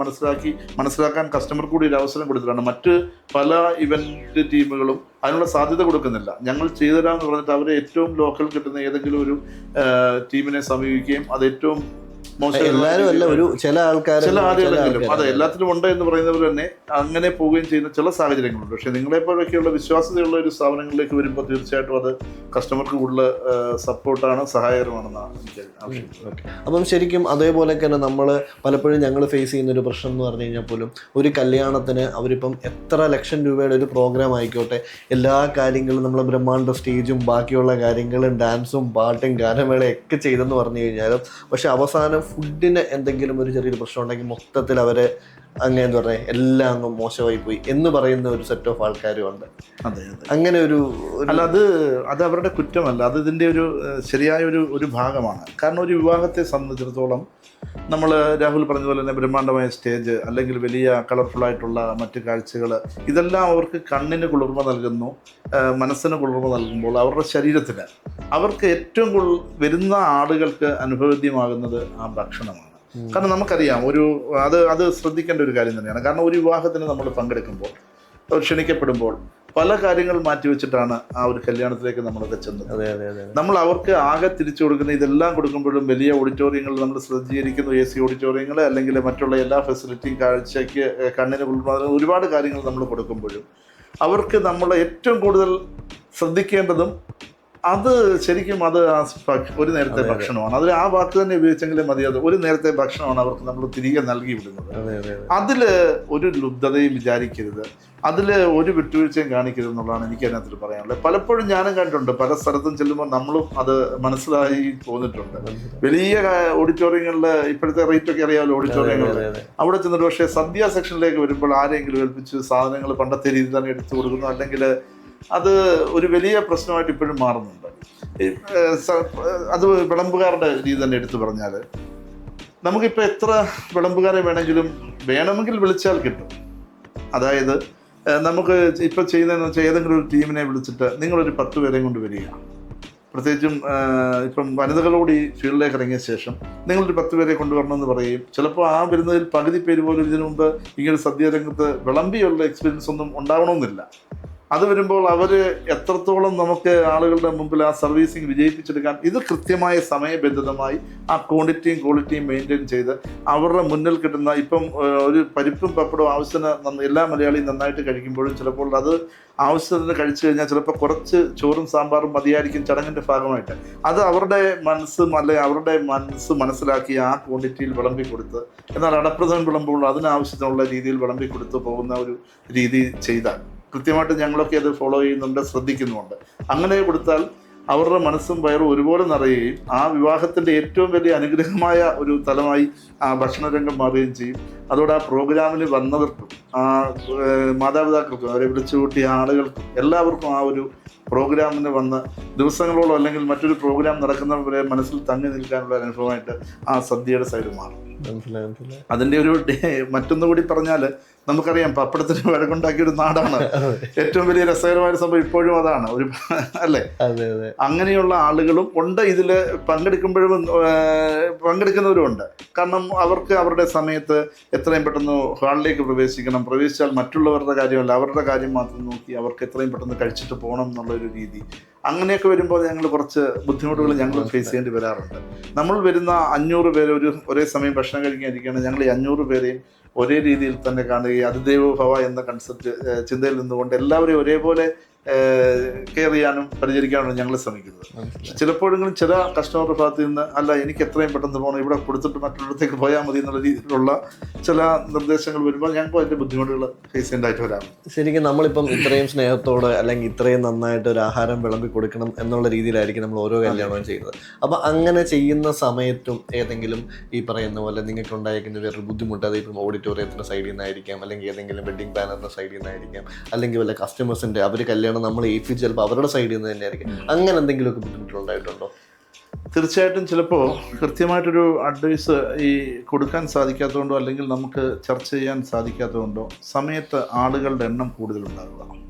മനസ്സിലാക്കാൻ കസ്റ്റമർക്ക് കൂടി ഒരു അവസരം കൊടുത്തിട്ടാണ്. മറ്റ് പല ഇവന്റ് ടീമുകളും അതിനുള്ള സാധ്യത കൊടുക്കുന്നില്ല. ഞങ്ങൾ ചെയ്തുതരാമെന്ന് പറഞ്ഞിട്ട് അവരെ ഏറ്റവും ലോക്കൽ കിട്ടുന്ന ഏതെങ്കിലും ഒരു ടീമിനെ സമീപിക്കുകയും അത് ഏറ്റവും എല്ലാവരും അല്ല, ഒരു ചില ആളുകളെങ്കിലും അതെ എല്ലാത്തിലും ഉണ്ട് എന്ന് പറയുന്നവർ തന്നെ അങ്ങനെ പോവുകയും ചെയ്യുന്ന ചില സാഹചര്യങ്ങളുണ്ട്. പക്ഷെ നിങ്ങളെപ്പോഴൊക്കെയുള്ള വിശ്വാസ്യതയുള്ള ഒരു സ്ഥാപനങ്ങളിലേക്ക് വരുമ്പോൾ തീർച്ചയായിട്ടും അത് കസ്റ്റമർക്ക് കൂടുതൽ സപ്പോർട്ടാണ്, സഹായകരമാണെന്നാണ് എനിക്ക് ആവശ്യം. അപ്പം ശരിക്കും അതേപോലെ തന്നെ നമ്മൾ പലപ്പോഴും ഞങ്ങൾ ഫേസ് ചെയ്യുന്ന ഒരു പ്രശ്നം എന്ന് പറഞ്ഞു കഴിഞ്ഞാൽ പോലും ഒരു കല്യാണത്തിന് അവരിപ്പം എത്ര ലക്ഷം രൂപയുടെ ഒരു പ്രോഗ്രാം ആയിക്കോട്ടെ, എല്ലാ കാര്യങ്ങളും നമ്മൾ ബ്രഹ്മാണ്ഡ സ്റ്റേജും ബാക്കിയുള്ള കാര്യങ്ങളും ഡാൻസും പാട്ടും ഗാനമേളയൊക്കെ ചെയ്തെന്ന് പറഞ്ഞു കഴിഞ്ഞാലും പക്ഷെ അവസാനം ഫുഡിന് എന്തെങ്കിലും ഒരു ചെറിയൊരു പ്രശ്നം ഉണ്ടെങ്കിൽ മൊത്തത്തിൽ അവരെ അങ്ങനെ എന്താ പറയുക എല്ലാം അങ്ങ് മോശമായി പോയി എന്ന് പറയുന്ന ഒരു സെറ്റ് ഓഫ് ആൾക്കാരും ഉണ്ട്. അതെ അതെ. അങ്ങനെ ഒരു അല്ല, അത് അവരുടെ കുറ്റമല്ല, അത് ഇതിൻ്റെ ശരിയായ ഒരു ഭാഗമാണ്. കാരണം ഒരു വിവാഹത്തെ സംബന്ധിച്ചിടത്തോളം നമ്മൾ രാഹുൽ പറഞ്ഞതുപോലെ തന്നെ ബ്രഹ്മാണ്ഡമായ സ്റ്റേജ്, അല്ലെങ്കിൽ വലിയ കളർഫുള്ളായിട്ടുള്ള മറ്റ് കാഴ്ചകൾ, ഇതെല്ലാം അവർക്ക് കണ്ണിന് കുളിർമ നൽകുന്നു, മനസ്സിന് കുളിർമ നൽകുമ്പോൾ അവരുടെ ശരീരത്തിന്, അവർക്ക് ഏറ്റവും വരുന്ന ആളുകൾക്ക് അനുഭവേദ്യമാകുന്നത് ആ ഭക്ഷണമാണ്. കാരണം നമുക്കറിയാം അത് ശ്രദ്ധിക്കേണ്ട ഒരു കാര്യം തന്നെയാണ്. കാരണം ഒരു വിവാഹത്തിന് നമ്മൾ പങ്കെടുക്കുമ്പോൾ, ക്ഷണിക്കപ്പെടുമ്പോൾ പല കാര്യങ്ങൾ മാറ്റിവെച്ചിട്ടാണ് ആ ഒരു കല്യാണത്തിലേക്ക് നമ്മളൊക്കെ ചെന്നത്. നമ്മൾ അവർക്ക് ആകെ തിരിച്ചു കൊടുക്കുന്ന ഇതെല്ലാം കൊടുക്കുമ്പോഴും വലിയ ഓഡിറ്റോറിയങ്ങൾ നമ്മൾ സജ്ജീകരിക്കുന്നു, AC ഓഡിറ്റോറിയങ്ങൾ, അല്ലെങ്കിൽ മറ്റുള്ള എല്ലാ ഫെസിലിറ്റിയും, കാഴ്ചയ്ക്ക് കണ്ണിന് കുളിർമ ഒരുപാട് കാര്യങ്ങൾ നമ്മൾ കൊടുക്കുമ്പോഴും അവർക്ക് നമ്മൾ ഏറ്റവും കൂടുതൽ ശ്രദ്ധിക്കേണ്ടതും അത് ശരിക്കും അത് ഒരു നേരത്തെ ഭക്ഷണമാണ്. അതിൽ ആ വാക്ക് തന്നെ ഉപയോഗിച്ചെങ്കിലും മതി. അത് ഒരു നേരത്തെ ഭക്ഷണമാണ് അവർക്ക് നമ്മൾ തിരികെ നൽകി വിടുന്നത്. അതിൽ ഒരു ലുബ്ധതയും വിചാരിക്കരുത്, അതിൽ ഒരു വിട്ടുവീഴ്ചയും കാണിക്കരുത് എന്നുള്ളതാണ് എനിക്ക് അതിനകത്ത് പറയാനുള്ളത്. പലപ്പോഴും ഞാനും കണ്ടിട്ടുണ്ട്, പല സ്ഥലത്തും ചെല്ലുമ്പോൾ നമ്മളും അത് മനസ്സിലായി പോന്നിട്ടുണ്ട്. വലിയ ഓഡിറ്റോറിയങ്ങളിൽ ഇപ്പോഴത്തെ റേറ്റൊക്കെ അറിയാമല്ലോ ഓഡിറ്റോറിയങ്ങളിൽ, അവിടെ ചെന്നിട്ട് പക്ഷേ സദ്യ സെക്ഷനിലേക്ക് വരുമ്പോൾ ആരെങ്കിലും ഏൽപ്പിച്ച് സാധനങ്ങൾ പണ്ടത്തെ രീതിയിൽ തന്നെ എടുത്തു കൊടുക്കുന്നു, അല്ലെങ്കിൽ അത് ഒരു വലിയ പ്രശ്നമായിട്ട് ഇപ്പോഴും മാറുന്നുണ്ട്. അത് വിളമ്പുകാരുടെ രീതി തന്നെ എടുത്തു പറഞ്ഞാൽ, നമുക്കിപ്പോൾ എത്ര വിളമ്പുകാരെ വേണമെങ്കിൽ വിളിച്ചാൽ കിട്ടും. അതായത് നമുക്ക് ഇപ്പോൾ ചെയ്യുന്നതെന്ന് വെച്ചാൽ ഏതെങ്കിലും ഒരു ടീമിനെ വിളിച്ചിട്ട് നിങ്ങളൊരു 10 പേരെയും കൊണ്ട് വരിക. പ്രത്യേകിച്ചും ഇപ്പം വനിതകളോട് ഈ ഫീൽഡിലേക്ക് ഇറങ്ങിയ ശേഷം നിങ്ങളൊരു 10 പേരെ കൊണ്ടുവരണമെന്ന് പറയും. ചിലപ്പോൾ ആ വരുന്നതിൽ പകുതി പേര് പോലും ഇതിനു മുമ്പ് ഇങ്ങനെ സദ്യ രംഗത്ത് വിളമ്പിയുള്ള എക്സ്പീരിയൻസ് ഒന്നും ഉണ്ടാവണമെന്നില്ല. അത് വരുമ്പോൾ അവർ എത്രത്തോളം നമുക്ക് ആളുകളുടെ മുമ്പിൽ ആ സർവീസിങ് വിജയിപ്പിച്ചെടുക്കാൻ, ഇത് കൃത്യമായ സമയബന്ധിതമായി ആ ക്വാണ്ടിറ്റിയും ക്വാളിറ്റിയും മെയിൻറ്റെയിൻ ചെയ്ത് അവരുടെ മുന്നിൽ കിട്ടുന്ന, ഇപ്പം ഒരു പരിപ്പും പപ്പടവും ആവശ്യത്തിന് എല്ലാ മലയാളിയും നന്നായിട്ട് കഴിക്കുമ്പോഴും ചിലപ്പോൾ അത് ആവശ്യത്തിന് കഴിച്ചു കഴിഞ്ഞാൽ ചിലപ്പോൾ കുറച്ച് ചോറും സാമ്പാറും മതിയായിരിക്കും ചടങ്ങിൻ്റെ ഭാഗമായിട്ട്. അത് അവരുടെ അവരുടെ മനസ്സ് മനസ്സിലാക്കി ആ ക്വാണ്ടിറ്റിയിൽ വിളമ്പിക്കൊടുത്ത്, എന്നാൽ അടപ്രഥമൻ വിളമ്പുമ്പോൾ അതിനാവശ്യത്തിനുള്ള രീതിയിൽ വിളമ്പിക്കൊടുത്ത് പോകുന്ന ഒരു രീതി ചെയ്താൽ കൃത്യമായിട്ട് ഞങ്ങളൊക്കെ അത് ഫോളോ ചെയ്യുന്നുണ്ട്, ശ്രദ്ധിക്കുന്നുമുണ്ട്. അങ്ങനെ കൊടുത്താൽ അവരുടെ മനസ്സും വയറും ഒരുപോലെ നിറയുകയും ആ വിവാഹത്തിൻ്റെ ഏറ്റവും വലിയ അനുഗ്രഹമായ ഒരു തലമായി ആ ഭക്ഷണരംഗം മാറുകയും ചെയ്യും. അതോടെ ആ പ്രോഗ്രാമിന് വന്നവർക്കും ആ മാതാപിതാക്കൾക്കും അവരെ വിളിച്ചു കൂട്ടിയ ആളുകൾക്കും എല്ലാവർക്കും ആ ഒരു പ്രോഗ്രാമിന് വന്ന് ദിവസങ്ങളോളം അല്ലെങ്കിൽ മറ്റൊരു പ്രോഗ്രാം നടക്കുന്നവരെ മനസ്സിൽ തങ്ങി നിൽക്കാനുള്ള അനുഭവമായിട്ട് ആ സദ്യയുടെ സൈഡ് മാറും. അതിൻ്റെ മറ്റൊന്നുകൂടി പറഞ്ഞാൽ, നമുക്കറിയാം പപ്പടത്തിന് വഴക്കുണ്ടാക്കിയൊരു നാടാണ്. ഏറ്റവും വലിയ രസകരമായ സംഭവം ഇപ്പോഴും അതാണ്, അല്ലേ? അങ്ങനെയുള്ള ആളുകളും ഉണ്ട് ഇതിൽ, പങ്കെടുക്കുന്നവരുമുണ്ട്. കാരണം അവർക്ക് അവരുടെ സമയത്ത് എത്രയും പെട്ടെന്ന് ഹാളിലേക്ക് പ്രവേശിച്ചാൽ മറ്റുള്ളവരുടെ കാര്യമല്ല, അവരുടെ കാര്യം മാത്രം നോക്കി അവർക്ക് എത്രയും പെട്ടെന്ന് കഴിച്ചിട്ട് പോകണം എന്നുള്ളൊരു രീതി. അങ്ങനെയൊക്കെ വരുമ്പോൾ ഞങ്ങൾ കുറച്ച് ബുദ്ധിമുട്ടുകൾ ഞങ്ങൾ ഫേസ് ചെയ്യേണ്ടി വരാറുണ്ട്. നമ്മൾ വരുന്ന 500 പേര് ഒരേ സമയം ഭക്ഷണം കഴിക്കാനിരിക്കുകയാണ്. ഞങ്ങൾ ഈ 500 പേരെയും ഒരേ രീതിയിൽ തന്നെ കാണുകയും അതിദേവോ ഭവ എന്ന കൺസെപ്റ്റ് ചിന്തയിൽ നിന്നുകൊണ്ട് എല്ലാവരെയും ഒരേപോലെ കെയർ ചെയ്യാനും പരിചരിക്കാനും ഞങ്ങൾ ശ്രമിക്കുന്നത്. ചിലപ്പോഴെങ്കിലും ചില കസ്റ്റമറുടെ ഭാഗത്ത് നിന്ന് അല്ല എനിക്ക് എത്രയും പെട്ടെന്ന് പോകണം, ഇവിടെ കൊടുത്തിട്ട് മറ്റൊരിടത്തേക്ക് പോയാൽ മതി എന്നുള്ള രീതിയിലുള്ള ചില നിർദ്ദേശങ്ങൾ വരുമ്പോൾ ഞങ്ങൾക്ക് അതിൻ്റെ ബുദ്ധിമുട്ടുകൾ ഫേസ് ചെയ്യേണ്ടതായിട്ട് വരാം. ശരിക്കും നമ്മളിപ്പം ഇത്രയും സ്നേഹത്തോടെ അല്ലെങ്കിൽ ഇത്രയും നന്നായിട്ട് ഒരു ആഹാരം വിളമ്പി കൊടുക്കണം എന്നുള്ള രീതിയിലായിരിക്കും നമ്മൾ ഓരോ കല്യാണവും ചെയ്യുന്നത്. അപ്പം അങ്ങനെ ചെയ്യുന്ന സമയത്തും ഏതെങ്കിലും ഈ പറയുന്ന പോലെ നിങ്ങൾക്ക് ഉണ്ടായിരിക്കുന്ന വേറൊരു ബുദ്ധിമുട്ട്, അത് ഇപ്പം ഓഡിറ്റോറിയത്തിൻ്റെ സൈഡിൽ നിന്നായിരിക്കാം, അല്ലെങ്കിൽ ഏതെങ്കിലും വെഡിങ് പ്ലാനറിൻ്റെ സൈഡിൽ നിന്നായിരിക്കാം, അല്ലെങ്കിൽ വല്ല കസ്റ്റമേഴ്സിൻ്റെ അവർ കല്യാണം നമ്മൾ ഏൽപ്പിച്ച് ചിലപ്പോൾ അവരുടെ സൈഡിൽ നിന്ന് തന്നെ ആയിരിക്കും. അങ്ങനെ എന്തെങ്കിലുമൊക്കെ ബുദ്ധിമുട്ടുണ്ടായിട്ടുണ്ടോ? തീർച്ചയായിട്ടും ചിലപ്പോൾ കൃത്യമായിട്ടൊരു അഡ്വൈസ് ഈ കൊടുക്കാൻ സാധിക്കാത്തതുകൊണ്ടോ അല്ലെങ്കിൽ നമുക്ക് ചർച്ച ചെയ്യാൻ സാധിക്കാത്തതുകൊണ്ടോ സമയത്ത് ആളുകളുടെ എണ്ണം കൂടുതലുണ്ടാകുക,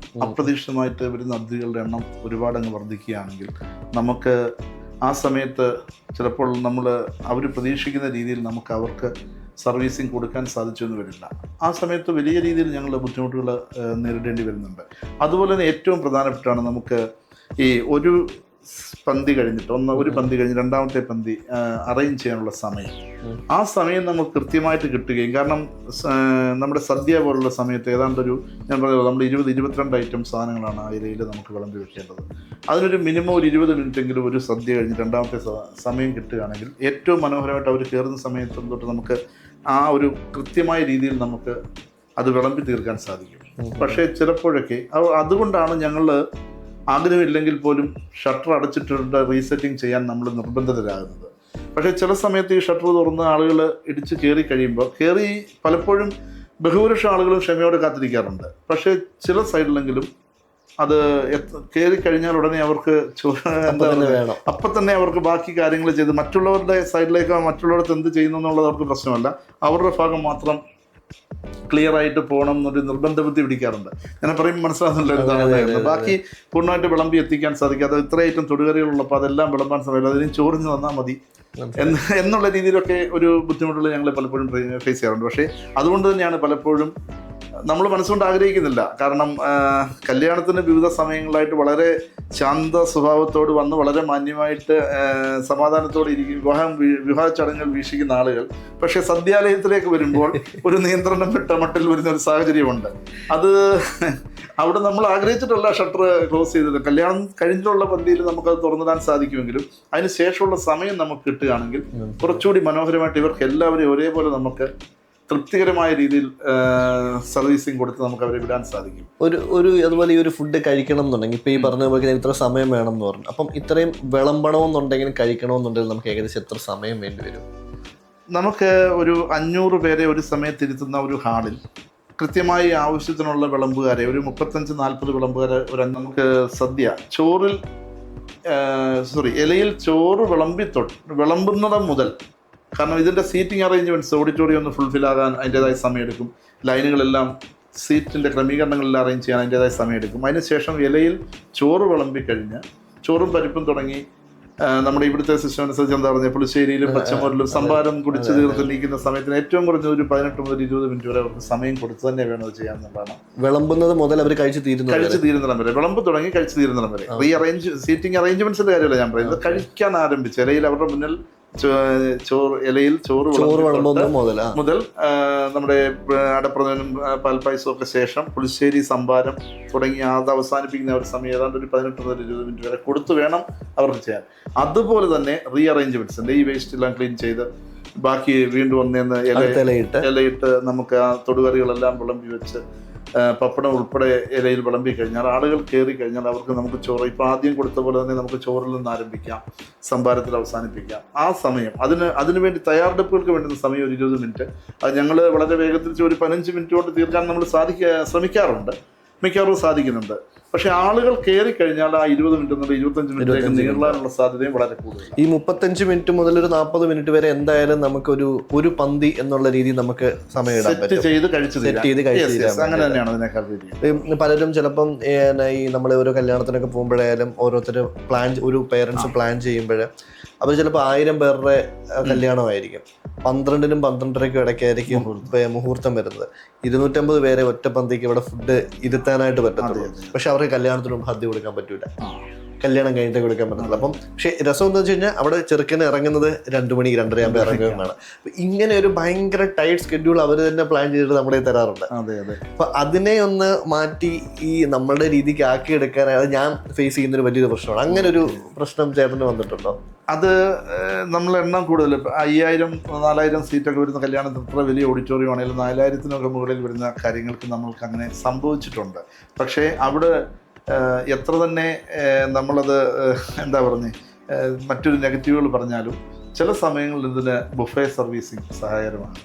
അപ്രതീക്ഷിതമായിട്ട് വരുന്ന അതിഥികളുടെ എണ്ണം ഒരുപാടങ്ങ് വർദ്ധിക്കുകയാണെങ്കിൽ നമുക്ക് ആ സമയത്ത് ചിലപ്പോൾ അവർ പ്രതീക്ഷിക്കുന്ന രീതിയിൽ നമുക്ക് അവർക്ക് സർവീസിങ് കൊടുക്കാൻ സാധിച്ചെന്ന് വരില്ല. ആ സമയത്ത് വലിയ രീതിയിൽ ഞങ്ങൾ ബുദ്ധിമുട്ടുകൾ നേരിടേണ്ടി വരുന്നുണ്ട്. അതുപോലെ തന്നെ ഏറ്റവും പ്രധാനപ്പെട്ടാണ് നമുക്ക് ഈ ഒരു പന്തി കഴിഞ്ഞിട്ട് ഒരു പന്തി കഴിഞ്ഞ് രണ്ടാമത്തെ പന്തി അറേഞ്ച് ചെയ്യാനുള്ള സമയം. ആ സമയം നമുക്ക് കൃത്യമായിട്ട് കിട്ടുകയും, കാരണം നമ്മുടെ സദ്യ പോലുള്ള സമയത്ത് ഞാൻ പറയുന്നത് നമ്മൾ 20-22 ഐറ്റം സാധനങ്ങളാണ് ആ ഇലയിൽ നമുക്ക് വിളമ്പി വെക്കേണ്ടത്. അതിനൊരു മിനിമം ഒരു 20 മിനിറ്റെങ്കിലും ഒരു സദ്യ കഴിഞ്ഞ് രണ്ടാമത്തെ സമയം കിട്ടുകയാണെങ്കിൽ ഏറ്റവും മനോഹരമായിട്ട് അവർ കയറുന്ന സമയത്തും തൊട്ട് നമുക്ക് ആ ഒരു കൃത്യമായ രീതിയിൽ നമുക്ക് അത് വിളമ്പി തീർക്കാൻ സാധിക്കും. പക്ഷേ ചിലപ്പോഴൊക്കെ അതുകൊണ്ടാണ് ഞങ്ങൾ ആഗ്രഹമില്ലെങ്കിൽ പോലും ഷട്ടർ അടച്ചിട്ടുണ്ട് റീസെറ്റിംഗ് ചെയ്യാൻ നമ്മൾ നിർബന്ധിതരാകുന്നത്. പക്ഷേ ചില സമയത്ത് ഈ ഷട്ടർ തുറന്ന് ആളുകൾ ഇടിച്ച് കയറി കഴിയുമ്പോൾ പലപ്പോഴും ബഹുഭൂരിപക്ഷം ആളുകളും ക്ഷമയോടെ കാത്തിരിക്കാറുണ്ട്. പക്ഷേ ചില സൈഡിലെങ്കിലും അത് കയറി കഴിഞ്ഞാൽ ഉടനെ അവർക്ക് അപ്പം തന്നെ അവർക്ക് ബാക്കി കാര്യങ്ങൾ ചെയ്ത് മറ്റുള്ളവരുടെ സൈഡിലേക്ക് മറ്റുള്ളവർക്ക് എന്ത് ചെയ്യുന്നു എന്നുള്ളത് അവർക്ക് പ്രശ്നമല്ല. അവരുടെ ഭാഗം മാത്രം ക്ലിയർ ആയിട്ട് പോകണം എന്നൊരു നിർബന്ധ ബുദ്ധി പിടിക്കാറുണ്ട്. ഞാൻ പറയും മനസ്സിലാകുന്നില്ല. ബാക്കി പൂർണ്ണമായിട്ട് വിളമ്പി എത്തിക്കാൻ സാധിക്കാതെ ഇത്ര ഐറ്റം തൊടുകറികളുള്ളപ്പോൾ അതെല്ലാം വിളമ്പാൻ സമയമില്ല, അതിന് ചോറിന് തന്നാൽ മതി എന്നുള്ള രീതിയിലൊക്കെ ഒരു ബുദ്ധിമുട്ടുകൾ ഞങ്ങൾ പലപ്പോഴും ഫേസ് ചെയ്യാറുണ്ട്. പക്ഷേ അതുകൊണ്ട് തന്നെയാണ് പലപ്പോഴും നമ്മൾ മനസ്സുകൊണ്ട് ആഗ്രഹിക്കുന്നില്ല. കാരണം കല്യാണത്തിന് വിവിധ സമയങ്ങളായിട്ട് വളരെ ശാന്ത സ്വഭാവത്തോട് വന്ന് വളരെ മാന്യമായിട്ട് സമാധാനത്തോടെ ഇരിക്കും വിവാഹ ചടങ്ങുകൾ വീക്ഷിക്കുന്ന ആളുകൾ പക്ഷേ സദ്യാലയത്തിലേക്ക് വരുമ്പോൾ ഒരു നിയന്ത്രണം വിട്ട മട്ടിൽ വരുന്ന ഒരു സാഹചര്യമുണ്ട്. അത് അവിടെ നമ്മൾ ആഗ്രഹിച്ചിട്ടുള്ള ഷട്ടർ ക്ലോസ് ചെയ്തത് കല്യാണം കഴിഞ്ഞിട്ടുള്ള പന്തിയിൽ നമുക്കത് തുറന്നിടാൻ സാധിക്കുമെങ്കിലും അതിന് ശേഷമുള്ള സമയം നമുക്ക് കിട്ടുകയാണെങ്കിൽ കുറച്ചുകൂടി മനോഹരമായിട്ട് ഇവർക്ക് എല്ലാവരെയും ഒരേപോലെ നമുക്ക് തൃപ്തികരമായ രീതിയിൽ സർവീസിങ് കൊടുത്ത് നമുക്ക് അവരെ വിടാൻ സാധിക്കും. ഒരു അതുപോലെ ഈ ഒരു ഫുഡ് കഴിക്കണം എന്നുണ്ടെങ്കിൽ ഇപ്പോൾ ഈ പറഞ്ഞ പോലെ ഇത്ര സമയം വേണം എന്ന് പറഞ്ഞു. അപ്പം ഇത്രയും വിളമ്പണമെന്നുണ്ടെങ്കിലും കഴിക്കണമെന്നുണ്ടെങ്കിൽ നമുക്ക് ഏകദേശം എത്ര സമയം വേണ്ടി വരും? നമുക്ക് ഒരു 500 പേരെ ഒരു സമയത്ത് ഇരുത്തുന്ന ഒരു ഹാളിൽ കൃത്യമായി ആവശ്യത്തിനുള്ള വിളമ്പുകാരെ ഒരു 35-40 വിളമ്പുകാരെ നമുക്ക് സദ്യ ചോറിൽ ഇലയിൽ ചോറ് വിളമ്പുന്നിടം മുതൽ, കാരണം ഇതിൻ്റെ സീറ്റിംഗ് അറേഞ്ച്മെൻറ്റ്സ് ഓഡിറ്റോറിയം ഒന്ന് ഫുൾഫിൽ ആകാൻ അതിൻ്റെതായ സമയമെടുക്കും. ലൈനുകളെല്ലാം സീറ്റിൻ്റെ ക്രമീകരണങ്ങളെല്ലാം അറേഞ്ച് ചെയ്യാൻ അതിൻ്റെതായ സമയമെടുക്കും. അതിനുശേഷം ഇലയിൽ ചോറ് വിളമ്പിക്കഴിഞ്ഞ് ചോറും പരിപ്പും തുടങ്ങി നമ്മുടെ ഇവിടുത്തെ സിസ്റ്റം അനുസരിച്ച് എന്താ പറഞ്ഞാൽ പുളിശ്ശേരിയിലും പച്ചമോരിലും സംഭാരം കുടിച്ച് തീർത്ത് നീക്കുന്ന സമയത്തിന് ഏറ്റവും കുറഞ്ഞ ഒരു 18 മുതൽ 20 മിനിറ്റ് വരെ അവർക്ക് സമയം കൊടുത്ത് തന്നെ വേണം അത് ചെയ്യാമെന്നുള്ളതാണ്. വിളമ്പുന്നത് മുതൽ അവർ കഴിച്ച് തീരുന്നിടം വരെ, വിളമ്പ് തുടങ്ങി കഴിച്ച് തീരുന്നിടം വരെ. സീറ്റിംഗ് അറേഞ്ച്മെന്റ്സിന്റെ കാര്യമല്ല ഞാൻ പറയുന്നത്. കഴിക്കാൻ ആരംഭിച്ച് ഇലയിൽ അവരുടെ മുന്നിൽ ഇലയിൽ ചോറ് മുതൽ നമ്മുടെ അടപ്രഥമനും പാൽപ്പായസവും ഒക്കെ ശേഷം പുളിശ്ശേരി സംഭാരം തുടങ്ങി അത് അവസാനിപ്പിക്കുന്ന ഒരു സമയം ഏതാണ്ട് ഒരു 18 മുതൽ 20 മിനിറ്റ് വരെ കൊടുത്തു വേണം അവർക്ക് ചെയ്യാൻ. അതുപോലെ തന്നെ റീ അറേഞ്ച്മെന്റ്സിന്റെ ഈ വേസ്റ്റ് എല്ലാം ക്ലീൻ ചെയ്ത് ബാക്കി വീണ്ടും ഒന്നേന്ന് ഇലയിട്ട് നമുക്ക് ആ തൊടുകറികളെല്ലാം വിളമ്പി വെച്ച് പപ്പടം ഉൾപ്പെടെ ഇലയിൽ വിളമ്പി കഴിഞ്ഞാൽ ആളുകൾ കയറി കഴിഞ്ഞാൽ അവർക്ക് നമുക്ക് ചോറ് ഇപ്പോൾ ആദ്യം കൊടുത്ത പോലെ തന്നെ നമുക്ക് ചോറിൽ നിന്ന് ആരംഭിക്കാം, സംഭാരത്തിൽ അവസാനിപ്പിക്കാം. ആ സമയം അതിനുവേണ്ടി തയ്യാറെടുപ്പുകൾക്ക് വേണ്ടുന്ന സമയം ഒരു 20 മിനിറ്റ്. അത് ഞങ്ങൾ വളരെ വേഗത്തിൽ ഒരു 15 മിനിറ്റ് കൊണ്ട് തീർക്കാൻ നമ്മൾ ശ്രമിക്കാറുണ്ട്, മിക്കവാറും സാധിക്കുന്നുണ്ട്. പക്ഷെ ആളുകൾ കയറി കഴിഞ്ഞാൽ ആ 20 മിനിറ്റ് എന്നുള്ള 25 മിനിറ്റിലേക്ക് നീളാനുള്ള സാധ്യതയും വളരെ കൂടുതലാണ്. ഈ 35 മിനിറ്റ് മുതൽ ഒരു 40 മിനിറ്റ് വരെ എന്തായാലും നമുക്കൊരു ഒരു പന്തി എന്നുള്ള രീതിയിൽ നമുക്ക് സമയം സെറ്റ് ചെയ്ത് കഴിച്ചു അങ്ങനെ തന്നെയാണ് അതിനേക്കാൾ രീതി. പലരും ചിലപ്പം ഈ നമ്മൾ ഓരോ കല്യാണത്തിനൊക്കെ പോകുമ്പോഴായാലും ഓരോരുത്തർ ഒരു പേരൻസ് പ്ലാൻ ചെയ്യുമ്പോൾ അവർ ചിലപ്പോൾ 1000 പേരുടെ കല്യാണമായിരിക്കും. 12-നും 12:30-ക്കും ഇടയ്ക്കായിരിക്കും മുഹൂർത്തം വരുന്നത്. 250 പേരെ ഒറ്റ പന്തിക്ക് ഇവിടെ ഫുഡ് ഇരുത്താനായിട്ട് പറ്റത്തുള്ളൂ. പക്ഷെ അവർക്ക് കല്യാണത്തിന് മുമ്പ് ഹദ്യ കൊടുക്കാൻ പറ്റൂല, കല്യാണം കഴിഞ്ഞിട്ട് കൊടുക്കാൻ പറ്റത്തില്ല. അപ്പം പക്ഷെ രസം എന്താ വെച്ച് കഴിഞ്ഞാൽ അവിടെ ചെറുക്കന് ഇറങ്ങുന്നത് 2 മണി 2:30 ആകുമ്പോൾ ഇറങ്ങുന്നതാണ്. ഇങ്ങനെ ഒരു ഭയങ്കര ടൈറ്റ് സ്കെഡ്യൂൾ അവർ തന്നെ പ്ലാൻ ചെയ്തിട്ട് നമ്മളെ തരാറുണ്ട്. അപ്പൊ അതിനെ ഒന്ന് മാറ്റി ഈ നമ്മളുടെ രീതിക്ക് ആക്കിയെടുക്കാൻ ഞാൻ ഫേസ് ചെയ്യുന്നൊരു വലിയൊരു പ്രശ്നമാണ്. അങ്ങനെ ഒരു പ്രശ്നം ചേട്ടന് വന്നിട്ടുണ്ടോ? അത് നമ്മൾ എണ്ണം കൂടുതൽ 5000-4000 സീറ്റൊക്കെ വരുന്ന കല്യാണത്തിന് ഇത്ര വലിയ ഓഡിറ്റോറിയം ആണെങ്കിലും 4000-നൊക്കെ മുകളിൽ വരുന്ന കാര്യങ്ങൾക്ക് നമ്മൾക്ക് അങ്ങനെ സംഭവിച്ചിട്ടുണ്ട്. പക്ഷേ അവിടെ എത്ര തന്നെ നമ്മളത് എന്താ പറഞ്ഞ് മറ്റൊരു നെഗറ്റീവുകൾ പറഞ്ഞാലും ചില സമയങ്ങളിൽ ഇതിന് ബുഫേ സർവീസിങ് സഹായകരമാണ്.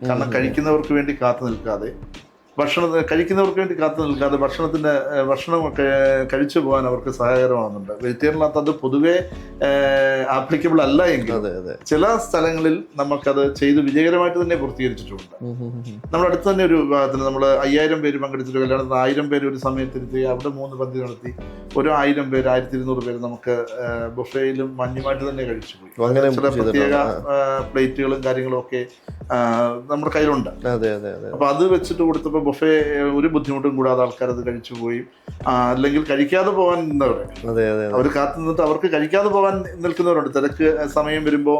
കാരണം കഴിക്കുന്നവർക്ക് വേണ്ടി കാത്തു നിൽക്കാതെ ഭക്ഷണം കഴിച്ചു പോകാൻ അവർക്ക് സഹായകരമാകുന്നുണ്ട്. വെജിറ്റേറിയനകത്ത് അത് പൊതുവെ ആപ്ലിക്കബിൾ അല്ല എങ്കിൽ ചില സ്ഥലങ്ങളിൽ നമുക്കത് ചെയ്ത് വിജയകരമായിട്ട് തന്നെ പൂർത്തീകരിച്ചിട്ടുണ്ട്. നമ്മുടെ അടുത്ത് തന്നെ ഒരു വിഭാഗത്തിന് നമ്മൾ 5000 പേര് പങ്കെടുത്തിട്ട് കല്യാണത്തിന് 1000 പേര് ഒരു സമയത്തിരുത്തി അവിടെ 3 പന്തി നടത്തി ഒരു 1000 പേര് 1200 പേര് നമുക്ക് ബുഫേയിലും മഞ്ഞുമായിട്ട് തന്നെ കഴിച്ചു പോയി. ചില പ്രത്യേക പ്ലേറ്റുകളും കാര്യങ്ങളും ഒക്കെ നമ്മുടെ കയ്യിലുണ്ട്. അപ്പൊ അത് വെച്ചിട്ട് കൊടുത്തപ്പോൾ ബുഫേ ഒരു ബുദ്ധിമുട്ടും കൂടാതെ ആൾക്കാർ അത് കഴിച്ചു പോയി. അല്ലെങ്കിൽ കഴിക്കാതെ പോകാൻ നിന്നവരെ അവർ കാത്തു നിന്നിട്ട് അവർക്ക് കഴിക്കാതെ പോകാൻ നിൽക്കുന്നവരുണ്ട്. തിരക്ക് സമയം വരുമ്പോൾ